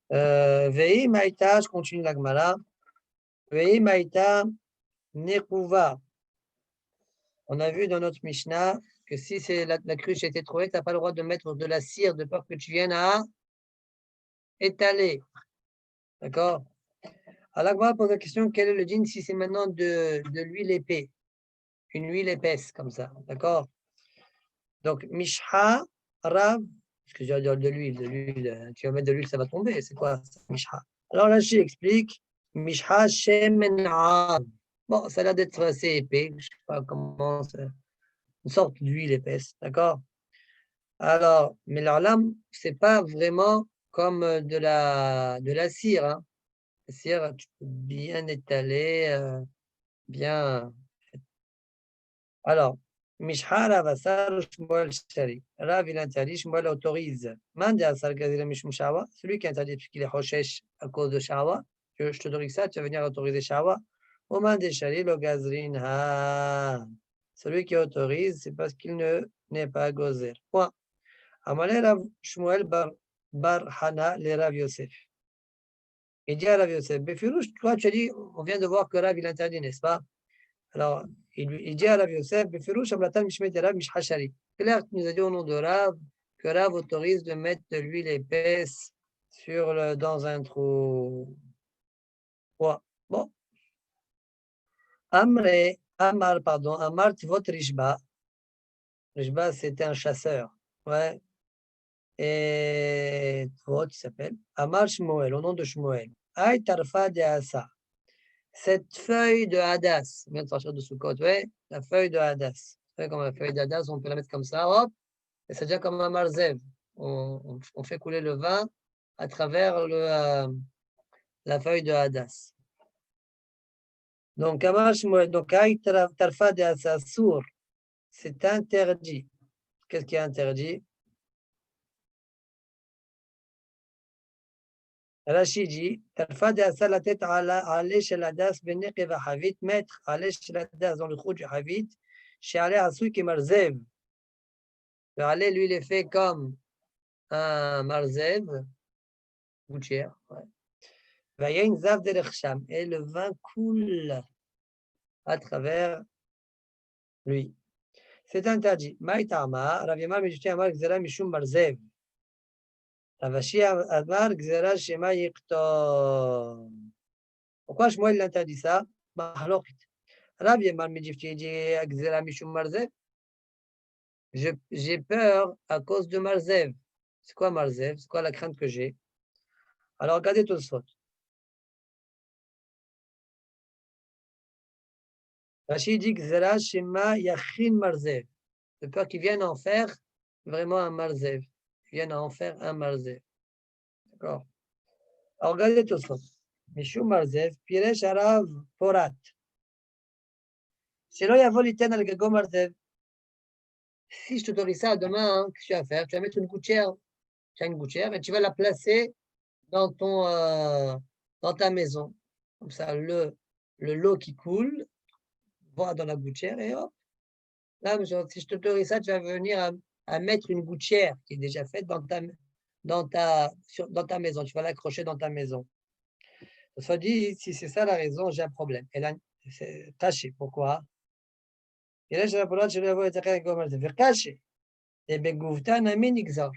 Vei Maïta, je continue la Gemara. Vei Maïta Nekuva. On a vu dans notre Mishnah que si c'est la cruche a été trouvée, tu n'as pas le droit de mettre de la cire de peur que tu viennes à étaler. D'accord? Alors, on va poser la question, quel est le dîne si c'est maintenant de l'huile épais, une huile épaisse comme ça, d'accord? Donc, Mishha, Rav, parce que je vais dire de l'huile, tu vas mettre de l'huile, ça va tomber, c'est quoi Mishha? Alors là, je explique, Mishha Shemen. Bon, ça a l'air d'être assez épais, je ne sais pas comment, c'est une sorte d'huile épaisse, d'accord? Alors, mais alors là, ce n'est pas vraiment comme de la cire, hein. La cire, tu peux bien étaler, bien. Alors, Mishha Rav Asar Shmuel Shari. Rav, il interdit, Shmuel autorise. Mande Asar Gazira Mishum Shawa. Celui qui interdit puisqu'il est Hoshesh à cause de Shawa. Je te donne ça, tu vas venir autoriser Shawa. Mande Shari lo Gazrin Ha. Celui qui autorise, c'est parce qu'il n'est pas gozer. Point. Amalé Rav Shmuel Bar Hana le Rav Yosef. Il dit à Rav Yosef, Befirouche, toi tu as dit, on vient de voir que Rav il interdit, n'est-ce pas? Alors, il dit à Rav Yosef, Befirouche, Amlatan Mishmet Rav Mishhashari. Claire nous a dit au nom de Rav que Rav autorise de mettre de l'huile épaisse dans un trou. Ouais. Bon. Amar, Tvot Rishba. Le Shba, c'était un chasseur. Ouais. Et Tvot, il s'appelle. Amar Shmuel, au nom de Shmuel. Aïe tarfa de Asa. Cette feuille de Hadas, on vient de sortir de Sukkot, ouais, la feuille de Hadas. Vous savez, comme la feuille d'Hadas, on peut la mettre comme ça, hop, et c'est déjà comme un marzev. On fait couler le vin à travers la feuille de Hadas. Donc, Amar Shmuel, donc Aïe tarfa de Asa, sourd, c'est interdit. Qu'est-ce qui est interdit? Rachid dit, tarfa de Asa la tête à l'échelle Hadas, benek et vahavit, mettre à l'échelle Hadas dans le trou du Havit, chez Ale Asui qui marzev. Le halé, lui, il est fait comme un marzev, gouttière. Ouais. Et le vin coule à travers lui. C'est interdit. Maïtama, Ravima Mishti Amar Gzera Mishum Marzev. Ravashi Amar Gzera Shema Yikto. Pourquoi Shmuel l'interdit ça? Mahlochit. Rav Yamar Mishti Gzera Mishum Marzev. J'ai peur à cause de Marzev. C'est quoi Marzev? C'est quoi la crainte que j'ai? Alors regardez tout ça. Rachid dit Gzera Shema Yachin Marzev. De peur qu'ils viennent en faire vraiment un marzev. Ils viennent en faire un marzev. D'accord? Alors regardez tout ça. Mishum marzev, Piresh Arav Porat. Shelo yavo liten al gago marzev. Si je t'autorise ça demain, qu'est-ce que tu vas faire? Tu vas mettre une gouttière. Tu as une gouttière et tu vas la placer dans dans ta maison. Comme ça, le l'eau qui coule va dans la gouttière et hop. Là, si je t'autorise ça, tu vas venir à mettre une gouttière qui est déjà faite dans ta maison. Tu vas l'accrocher dans ta maison. Ça dit, si c'est ça la raison, j'ai un problème. Et là, c'est caché. Pourquoi? Et là, je vais caché. Et bien, Gouvta n'a mis n'exor.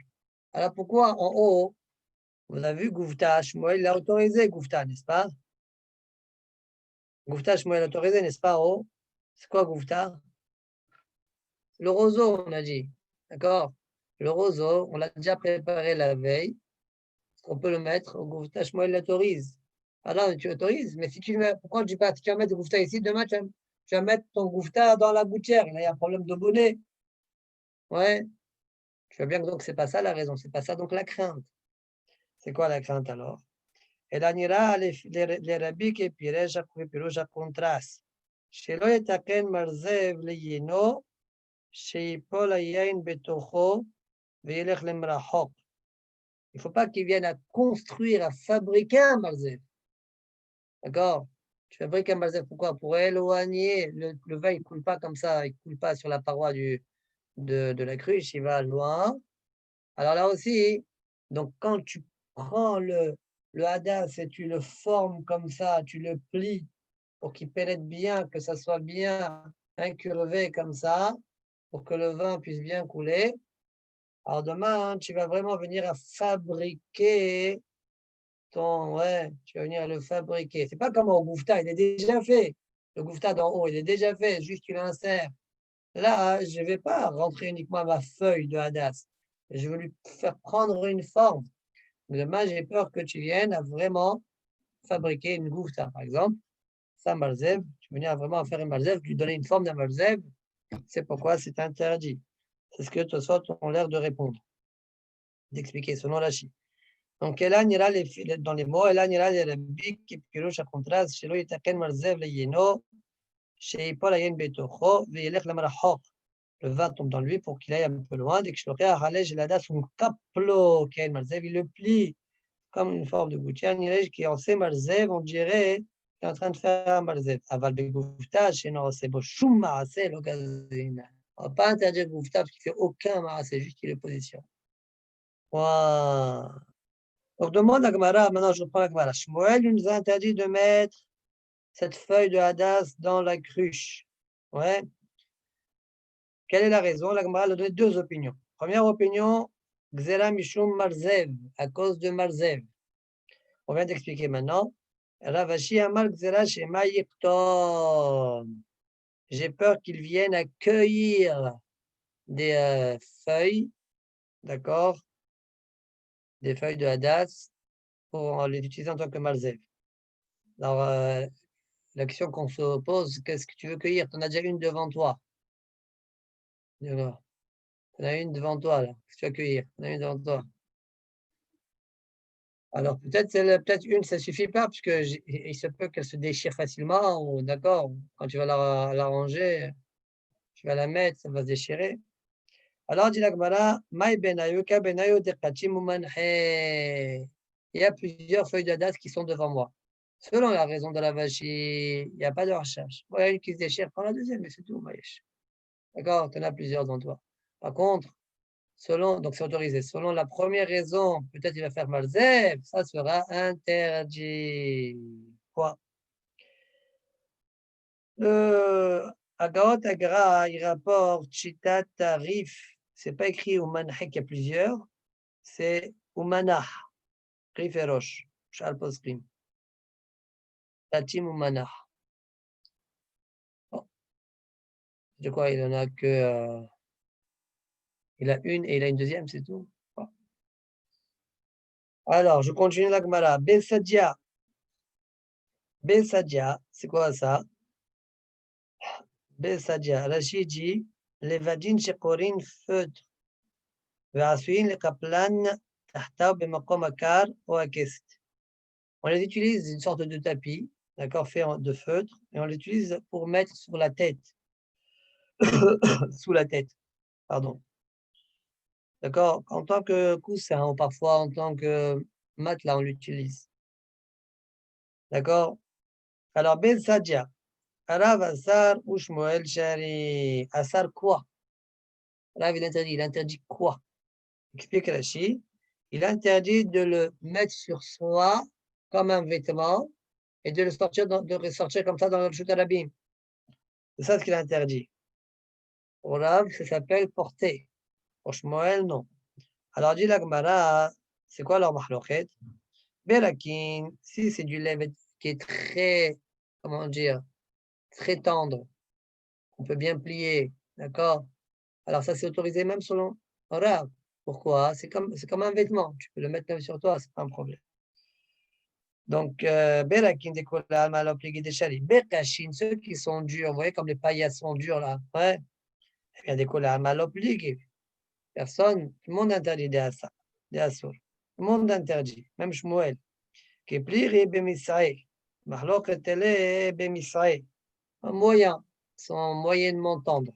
Alors pourquoi en haut, vous avez vu Gouvta, Shmuel l'a autorisé, Gouvta, n'est-ce pas? Gouvta, Shmuel l'a autorisé, n'est-ce pas? En haut, c'est quoi Gouvta? Le roseau, on a dit. D'accord? Le roseau, on l'a déjà préparé la veille. On peut le mettre au Gouvta, Shmuel l'autorise. Alors, tu autorises, mais si tu mets, pourquoi tu dis pas, si tu vas mettre le Gouvta ici, demain, tu vas mettre ton Gouvta dans la gouttière. Là, il y a un problème de bonnet. Ouais. Tu vois bien que donc, c'est pas ça la raison, c'est pas ça donc la crainte. C'est quoi la crainte alors? Et là, nira les rabbis qui piroja contraste. Shelo yetaken marzev leyino, sheipol hayain betocho, veyelech lemrachok. Il ne faut pas qu'ils viennent à construire, à fabriquer un marzev. D'accord? Tu fabriques un marzev, pourquoi? Pour éloigner, le vin, il ne coule pas comme ça, il ne coule pas sur la paroi de la cruche, il va loin. Alors là aussi, donc quand tu prends le hadas et tu le formes comme ça, tu le plies pour qu'il pénètre bien, que ça soit bien incurvé comme ça, pour que le vin puisse bien couler. Alors demain, tu vas vraiment venir à fabriquer tu vas venir le fabriquer. C'est pas comme au Gouvta, il est déjà fait. Le Gouvta d'en haut, il est déjà fait, juste tu l'insères. Là, je ne vais pas rentrer uniquement ma feuille de hadas. Je veux lui faire prendre une forme. Demain, j'ai peur que tu viennes à vraiment fabriquer une Gouvta, par exemple. Ça, Malzev, tu venir vraiment à faire une Malzev, lui donner une forme d'un Malzev. C'est pourquoi c'est interdit. C'est ce que Tosot ont l'air de répondre, d'expliquer selon la Chi. Donc, là, dans les mots, là, il y a les rabbis qui pirouchent à contraste, chez lui, il y a Malzev, le yéno, chez Paul, il y a une betocho, veillelech la marachok. Le vin tombe dans lui pour qu'il aille un peu loin. Dès que je l'aurai à Halej, il a son caplo, qui est Malzev, il le plie comme une forme de gouttière. Nirej qui en sait Malzev, on dirait qu'il est en train de faire un Malzev. Aval Begoufta, chez non, c'est beau, choum maasé, l'occasion. On ne va pas interdire Goufta parce qu'il ne fait aucun maasé, juste qu'il est position. Wow. Donc, demande à Gemara, maintenant je reprends la Gemara. Shmuel nous a interdit de mettre cette feuille de Hadas dans la cruche. Ouais. Quelle est la raison? La Gemara a donné deux opinions. Première opinion, Gzera Mishum Marzev, à cause de Marzev. On vient d'expliquer maintenant. Ravashi Amar Gzera Shema Yikton. J'ai peur qu'ils viennent accueillir des feuilles, d'accord, des feuilles de hadas pour les utiliser en tant que malzev. Alors, la question qu'on se pose, qu'est-ce que tu veux cueillir? Tu en as déjà une devant toi. D'accord. Tu en as une devant toi, là. Qu'est-ce que tu vas cueillir? Tu en as une devant toi. Alors, peut-être une, ça ne suffit pas, parce il se peut qu'elle se déchire facilement, ou d'accord, quand tu vas la ranger, tu vas la mettre, ça va se déchirer. Alors, dit la Gemara, Maï benayo ka benayo deqachim umanhe. Il y a plusieurs feuilles de date qui sont devant moi. Selon la raison de la vache, il n'y a pas de recherche. Voilà une qui se déchire, prends la deuxième, mais c'est tout, Maïch. D'accord, tu en as plusieurs devant toi. Par contre, donc c'est autorisé. Selon la première raison, peut-être il va faire malzeb, ça sera interdit. Quoi? Le Agaot Agra, il rapporte Chita Tarif. C'est pas écrit Umanah qu'il y a plusieurs, c'est Umanah, Rif et Roche, Shal Posrim. Tatim Umanah. Bon. De quoi il en a que. Il a une et il a une deuxième, c'est tout. Bon. Alors, je continue la Gemara. Besadia. Besadia, c'est quoi ça? Besadia. Rachid dit Levadin Shekorin feutre. Ve'asuin le kaplan tahtaw bemakom akar ou akest. On les utilise une sorte de tapis, d'accord, fait de feutre, et on l'utilise pour mettre sur la tête. Sous la tête, pardon. D'accord? En tant que coussin ou parfois en tant que matelas, on l'utilise. D'accord? Alors, Ben Sadia, Arav Asar ou Shmuel Shari. Asar quoi? Rav, il interdit quoi? Explique Rashi. Il interdit de le mettre sur soi comme un vêtement et de le ressortir comme ça dans le chute à l'abîme. C'est ça ce qu'il interdit. Pour Rav, ça s'appelle porter. Pour Shmuel, non. Alors, dit la Gemara, c'est quoi leur mahloket? Belakin, si c'est du lait qui est très, comment dire, très tendre, on peut bien plier, d'accord? Alors, ça, c'est autorisé même selon Rav. Pourquoi? C'est comme un vêtement. Tu peux le mettre même sur toi, c'est pas un problème. Donc, Belakin, Dekola, Malopligé, Deschali, Bekashin, ceux qui sont durs, vous voyez comme les paillassons durs là, ouais? Eh bien, Dekola, Malopligé. Personne, tout le monde interdit des Assa, des Assur. Tout le monde interdit, même Shmuel. Qui plie Bemisraël. Mahloket tele Bemisraël. Un moyen, sont moyennement tendres.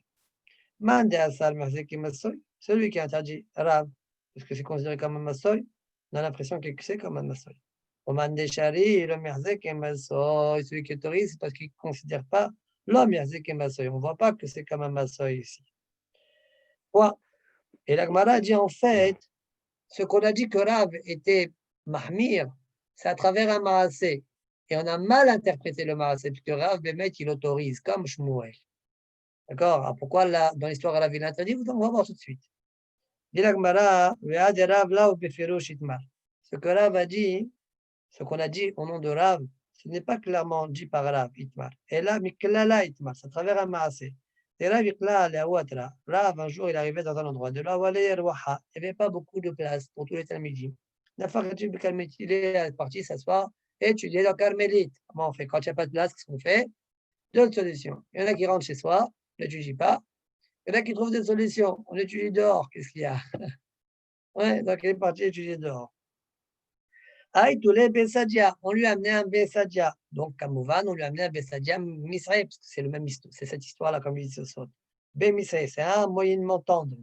Mande Assal Mahzeki Massoy, celui qui interdit Rav, parce que c'est considéré comme un Massoy, on a l'impression que c'est comme un Massoy. Au Mande Shari, le Mahzek et Massoy, celui qui autorise, c'est parce qu'il ne considère pas l'homme Mahzek et Massoy. On ne voit pas que c'est comme un Massoy ici. Quoi? Et la Gemara dit en fait, ce qu'on a dit que Rav était Mahmir, c'est à travers un Maasé. Et on a mal interprété le Maasé, puisque Rav Bémet, il autorise, comme Shmuel. D'accord? Alors pourquoi là, dans l'histoire Rav il interdit? On va voir tout de suite. Dit la Gemara, ce que Rav a dit, ce qu'on a dit au nom de Rav, ce n'est pas clairement dit par Rav, Itmar. Et là, Miklala Itmar, c'est à travers un Maasé. Et Rav, un jour, il arrivait dans un endroit de là où il n'y avait pas beaucoup de place pour tous les Talmidim. Il est parti s'asseoir et étudier dans Carmélite. Comment on fait? Quand il n'y a pas de place, qu'est-ce qu'on fait? Deux solutions. Il y en a qui rentrent chez soi, on n'étudie pas. Il y en a qui trouvent des solutions. On étudie dehors. Qu'est-ce qu'il y a? Ouais, donc il est parti étudier dehors. On lui a amené un Bessadia. Donc, Kamouvan, on lui a amené un Bessadia Misraël, parce que c'est le même histoire, c'est cette histoire-là, comme il dit Tosot. Misraël, c'est un moyennement tendre.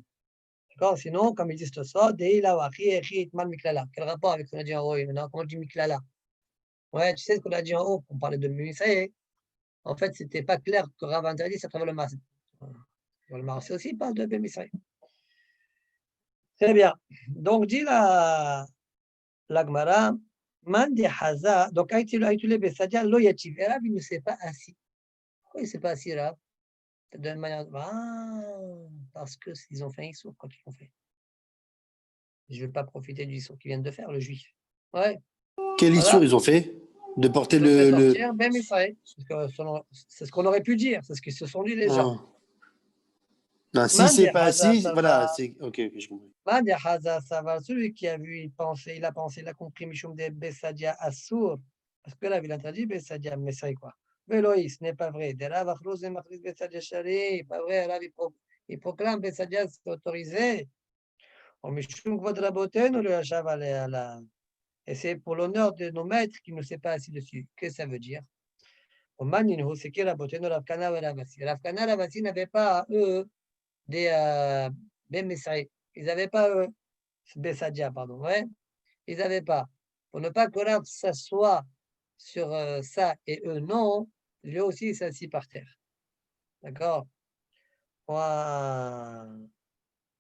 D'accord? Sinon, comme il dit Tosot, quel rapport avec ce qu'on a dit en haut? Maintenant, comment on dit Miklala? Ouais, tu sais ce qu'on a dit en haut, on parlait de Misraël. En fait, c'était pas clair que Rav interdit, ça travers le Mas. Le Mas aussi parle de Misraël. Très bien. Donc, dit la Gemara, Mandi Haza, donc Aïtule Bessadia, Loyativ. Et Rav, il ne s'est pas assis. Pourquoi il ne s'est pas assis, Rav? De manière. Ah, parce qu'ils ont fait un issour quand ils l'ont fait. Je ne vais pas profiter du issour qu'ils viennent de faire, le juif. Ouais. Quel issour ils ont fait? De porter le. Sortir, c'est ce qu'on aurait pu dire, c'est ce qu'ils se sont dit les gens. Non, si Man c'est de pas Haza, si, ça voilà, va. c'est ok, je comprends. Man de Haza, ça va. Celui qui a vu, il a pensé, il a compris Mishum de Bessadia Assour. Parce que là, il a traduit Bessadia, mais c'est quoi? Veloï, ce n'est pas vrai. De là, Vachrouz et Matriz Bessadia Chari, pas vrai. Là, il proclame Bessadia, c'est autorisé. On Mishum Vodraboten ou le Hachav à la. Et c'est pour l'honneur de nos maîtres qui ne s'est pas assis dessus. Qu'est-ce que ça veut dire? Au Maninho, c'est qui Raboten, Rav Kana et Ravasi. Rav Kana et Ravasi n'avaient pas, eux, des Messaïs. Ils n'avaient pas, eux, Bessadia, pardon. Ouais. Ils n'avaient pas. Pour ne pas que l'un s'assoie sur ça et eux non, lui aussi il s'assit par terre. D'accord?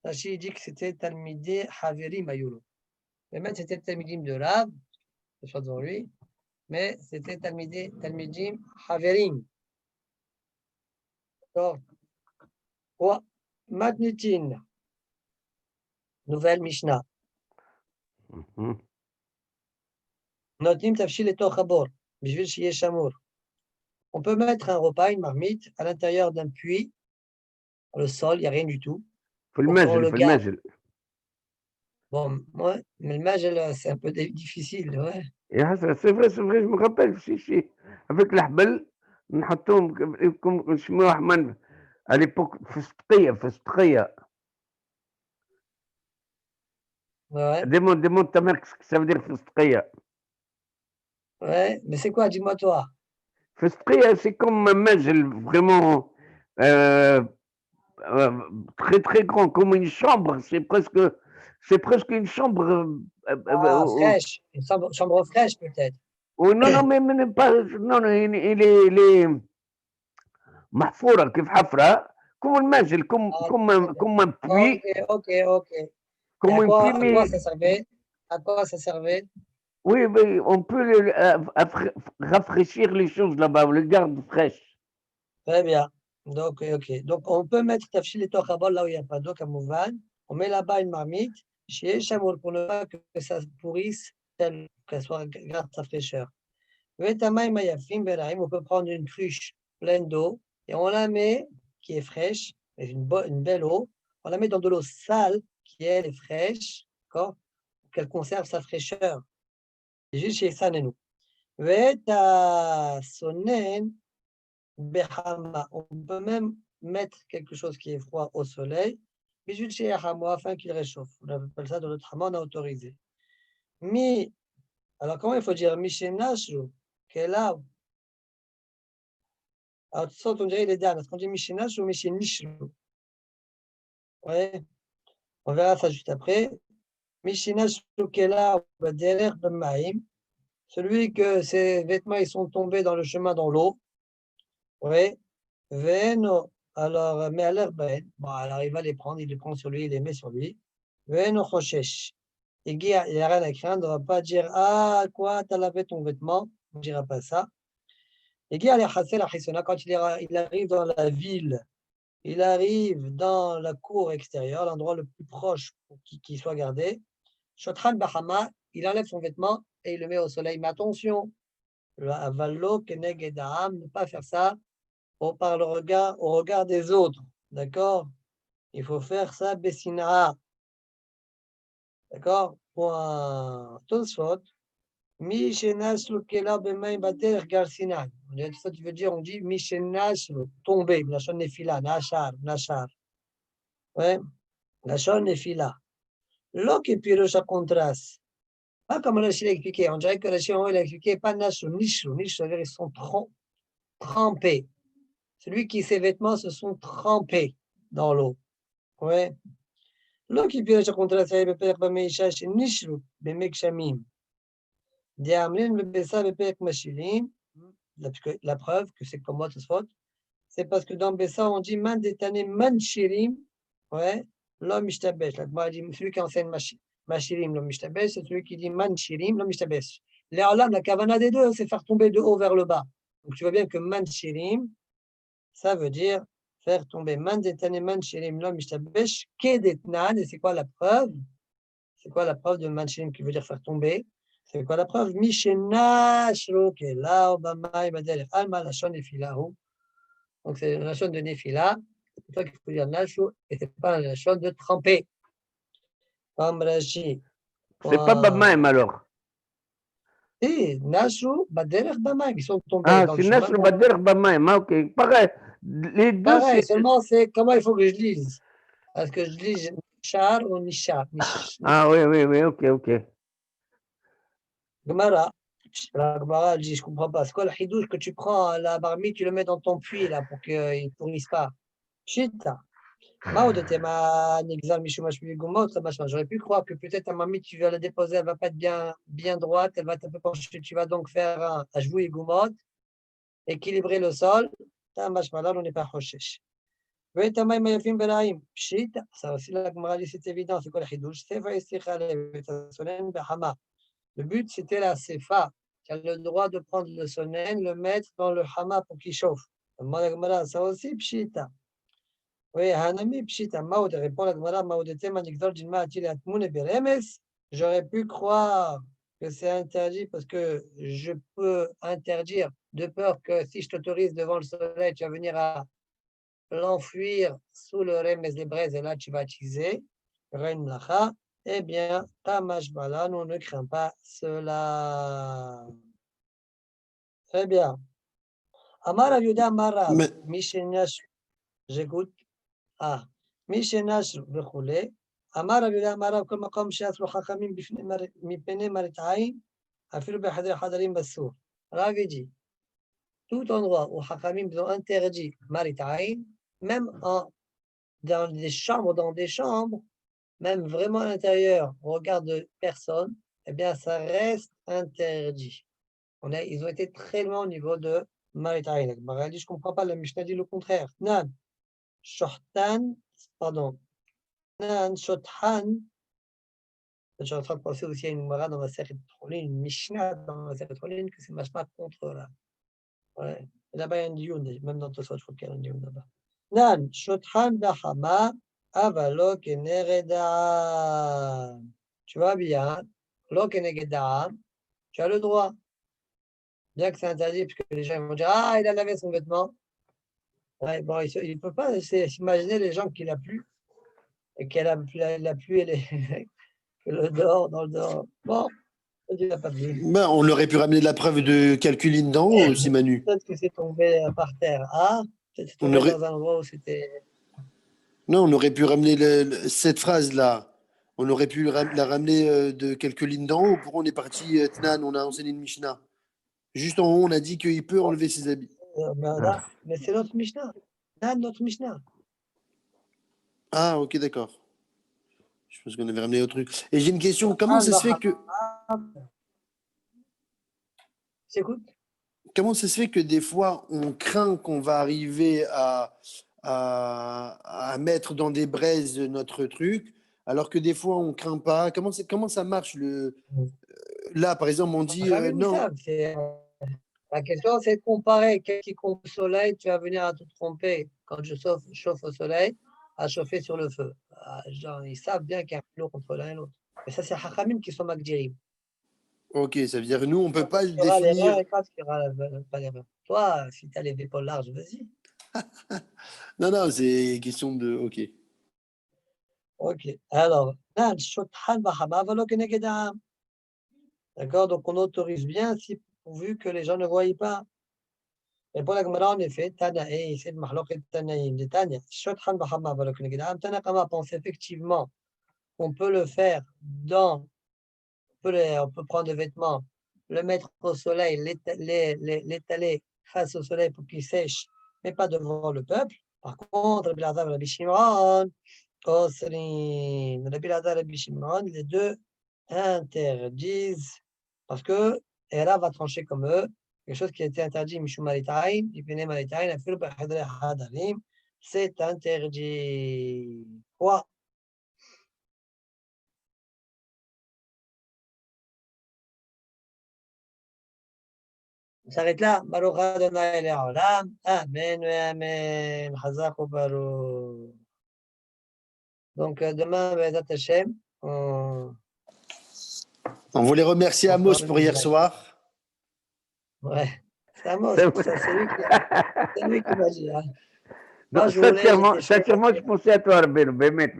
Rachid dit que c'était Talmidé Haveri Mayulu. Mais même c'était Talmidim de Rav, je soit devant lui, mais c'était Talmidim Haverim. D'accord? Matnitin, nouvelle Mishnah. Notim Tafshil et Tochabor, Bishvil Shiye Shamour. On peut mettre un repas, une marmite, à l'intérieur d'un puits, dans le sol, il n'y a rien du tout. في Pour qu'on المنزل le في garde. المنزل. Bon, ouais, mais le magel, c'est un peu difficile, ouais. يا حسن سي فري جو مي رابيل شي افيك الحبل نحطوهم كم نسميوه حمان على ليبوك فستقية Ouais, ديمون ta mère qu'est-ce que ça veut dire فستقية ouais, mais c'est quoi, dis-moi toi? فستقية c'est comme un منزل vraiment euh, très très grand comme une chambre c'est presque une chambre Ah, fraîche, une chambre fraîche peut-être. non non mais pas non non il est محفورة كيف حفرة كم المنزل Ah, très bien. كم un Ok, puits ok, ok. Et comme un puits à quoi mais ça servait? À quoi ça servait? oui, mais on peut rafraîchir les choses là-bas, on les garde fraîches. Très bien. Donc, ok. Donc, on peut mettre tafshil et tochabol là où il n'y a pas d'eau, comme Mouvan. On met là-bas une marmite, chez Chamour, pour ne pas que ça pourrisse, qu'elle soit garde sa fraîcheur. On peut prendre une cruche pleine d'eau et on la met, qui est fraîche, une belle eau, on la met dans de l'eau sale, qui elle est fraîche, d'accord, pour qu'elle conserve sa fraîcheur. C'est juste chez Sanenou. On peut même mettre quelque chose qui est froid au soleil, afin qu'il réchauffe. On appelle ça dans notre haman, on a autorisé. Alors comment il faut dire Mishenashu, là. Alors, tout ça, on dirait les dames. Est-ce qu'on dit Mishenash ou Mishenishlu? Ouais, on verra ça juste après. Mishenash Kela Baderer Bemaim. Celui que ses vêtements ils sont tombés dans le chemin dans l'eau. Ouais. Veno. Alors, mais à l'air ben. Bon, alors il va les prendre, il les prend sur lui, il les met sur lui. Veno Choshesh. Il n'y a rien à craindre, on ne va pas dire ah, quoi, t'as lavé ton vêtement. On ne dira pas ça. Et quand il arrive dans la ville, il arrive dans la cour extérieure, l'endroit le plus proche pour qu'il soit gardé. Shotran Bahama, il enlève son vêtement et il le met au soleil. Mais attention, le avallo, keneg et daham, ne pas faire ça au regard des autres. D'accord? Il faut faire ça bessinaa. D'accord? Pour un Tosfot, Mishenash Lukela Bemaim Bater Garsinan. Ça, tu veux dire, on dit Mishenash tomber, la chaîne nefila, Nashar. Ouais, la chaîne nefila. L'ok et pirocha contraste. Pas comme Rachid a expliqué. On dirait que Rachid a expliqué pas Nashou, Nishou. Nishou, c'est-à-dire ils sont trempés. Celui qui ses vêtements se sont trempés dans l'eau. Ouais. L'ok et pirocha contraste, c'est Bepek Bameisha, c'est Nishou, Bemek Shamim. Diamlin Bebessa Bepek Machilim. La preuve que c'est comme moi, tout ce faute, c'est parce que dans Bessa, on dit Man détané Man Shirim. Ouais. L'homme ishtabesh. Celui qui enseigne Mashirim, l'homme ishtabesh, c'est celui qui dit Manshirim, l'homme ishtabesh. L'éolam, la kavana des deux, c'est faire tomber de haut vers le bas. Donc tu vois bien que Manshirim, ça veut dire faire tomber Man detane Manshirim, l'homme ishtabesh, kedetnan, et c'est quoi la preuve? C'est quoi la preuve de Manshirim qui veut dire faire tomber? C'est quoi la preuve? Mishenash Rokela, Obama, Ibadel, Alma, la Shon Nefilahu. Donc c'est la Shon de Nefila. C'est toi qu'il faut dire Nashu, et c'est pas la chose de tremper. Comme Rashi. C'est pas Bamaim alors. Si, Nashu, Baderech Bamaim, ils sont tombés Ah, dans c'est le chemin. Nasr Bader Bamaim. Ah, ok. Pareil. Les deux, Pareil, c'est. seulement c'est comment il faut que je lise. Est-ce que je lis Nishar ou Nishar? Ah, oui, oui, oui, ok, ok. Gemara, la Gemara elle dit, je comprends pas. C'est quoi le hidouche que tu prends la barmi, tu le mets dans ton puits là pour qu'il ne pourrisse pas? Chita. J'aurais pu croire que peut-être ta mamie, tu vas la déposer, elle va pas être bien droite, elle va être un peu penchée. Tu vas donc faire un ajou et goumot, équilibrer le sol. Là, on n'est pas rochesh. Ça aussi, la Gemara dit, c'est évident. C'est quoi le hidouche? Le but, c'était la sefa. Tu as le droit de prendre le sonnen, le mettre dans le hama pour qu'il chauffe. Ça aussi, pshita. Oui, Hanami, pshita, maud, répond la Gemara, maudete, manikdor, jinma, atil, atmoun, beremes. J'aurais pu croire que c'est interdit parce que je peux interdire de peur que si je t'autorise devant le soleil, tu vas venir à l'enfuir sous le remes des braises et là tu vas utiliser reine mlacha. Eh bien, tamash balan, on ne craint pas cela. Très bien. Amar Aviuda Marav, Mais Mishenash, j'écoute. Ah, Mishenash וכולי. אמר רבי יהודה אמר רב כל מקום שאסרו חכמים מפני מראית עין, אפילו בחדרי חדרים בסור. Rav dit, tout endroit où Hachamim ont interdit Marit Ain, même dans des chambres, même vraiment à l'intérieur, au regard de personne, eh bien, ça reste interdit. Ils ont été très loin au niveau de Marit Ain. Je ne comprends pas, la Mishnah dit le contraire. Nan, Shohtan, pardon, Nan, Shothan, je suis en train de penser aussi à une Gemara dans ma série de Trolin, une Mishnah dans ma série de Trolin, que c'est Mashma contre là. Ouais. Là-bas, il y a un dion, même dans Tosot, je crois qu'il y a un dion là-bas. Nan, Shothan, Bahama, Avalo, Kenereda. Tu vois bien, Lo, Kenegeda, tu as le droit. Bien que c'est interdit, parce que les gens vont dire, ah, il a lavé son vêtement. Ouais, bon, il ne peut pas s'imaginer les gens qu'il a plu, et qu'elle a plu, la pluie, que le dehors, dans le dehors. Bon, il n'a pas plu. ben, on aurait pu ramener de la preuve de calculine d'en haut aussi, Manu. Peut-être que c'est tombé par terre. Ah, peut-être que c'est tombé dans un endroit où c'était. Non, on aurait pu ramener cette phrase-là. On aurait pu la ramener de quelques lignes d'en haut. Pourquoi on est parti, Tnan, on a enseigné une Mishnah. Juste en haut, on a dit qu'il peut enlever ses habits. Mais c'est notre Mishnah. Notre Mishnah. Ah, ok, d'accord. Je pense qu'on avait ramené autre truc. Et j'ai une question. Comment ça se fait que. J'écoute. Comment ça se fait que des fois, on craint qu'on va arriver à mettre dans des braises notre truc, alors que des fois, on craint pas. Comment ça marche Là, par exemple, on dit non. La question, c'est de comparer. Quelqu'un qui compte au soleil, tu vas venir à te tromper quand je chauffe au soleil, à chauffer sur le feu. Genre, ils savent bien qu'il y a un flot contre l'un et l'autre. Mais ça, c'est Hachamim qui sont Magdirim. Ok, ça veut dire que nous, on ne peut pas le Il y aura définir. l'erreur et quand il y aura pas l'erreur. Toi, si tu as les épaules larges, vas-y. Non, non, c'est question de. Ok. Ok. Alors, d'accord, donc on autorise bien si pourvu que les gens ne voient pas. Et pour la Gemara, en effet, Tanaï, c'est le Mahlok et Tanaïm de Tanya. Shothan Bahama Valoknegedam. Tanakama pense effectivement qu'on peut le faire on peut prendre des vêtements, le mettre au soleil, l'étaler face au soleil pour qu'il sèche, mais pas devant le peuple. Par contre, Rabbi Lazar et Rabbi Shimon, Rabbi Lazar et Rabbi Shimon, les deux interdisent, parce que Era va trancher comme eux, quelque chose qui a été interdit, Mishum Maritain, Ipene Maritain, Afil Bahadre Hadarim, c'est interdit. Quoi? On s'arrête là. Baruch Adonai Le'olam. Amen, amen. Chazak ou Baruch. Donc, demain, Bezat Hashem, On voulait remercier Amos pour hier soir. Ouais, c'est Amos, C'est c'est lui qui m'a dit. Hein. Moi, Non, je voulais. sincèrement, je pensais à toi, Rabbeinu, Bémet.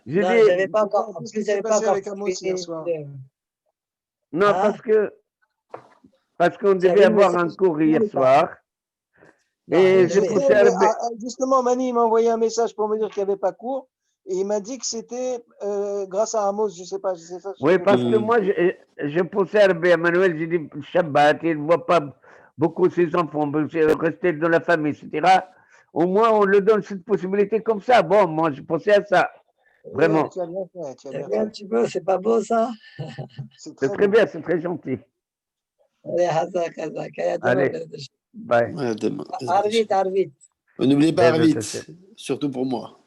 J'ai Non, dit, j'avais pas encore. En Qu'est-ce plus, qui s'est j'avais pas passé encore avec Amos hier fini soir? non, Hein? parce qu'on devait J'avais le avoir un message cours hier ou pas? soir. Non, Et le je Je sais, pensais à mais Rabbeinu. justement, Mani m'a envoyé un message pour me dire qu'il n'y avait pas cours. Et il m'a dit que c'était grâce à Amos, je sais pas, c'est ça que je Oui, savais parce pas. que moi, je pensais à Rabbi Emmanuel, j'ai dit Shabbat, il ne voit pas beaucoup ses enfants, rester dans la famille, etc. Au moins, on le donne cette possibilité comme ça. Bon, moi, je pensais à ça. Ouais, Vraiment. tu as bien fait, tu as C'est bien bien un fait. petit peu, c'est pas beau ça? C'est C'est très très beau. bien, c'est très gentil. Allez, Hazak, Hazak. Allez, bye. Ouais, demain. Arvit, Arvit. N'oubliez pas Bezat Arvit, Hashem. surtout pour moi.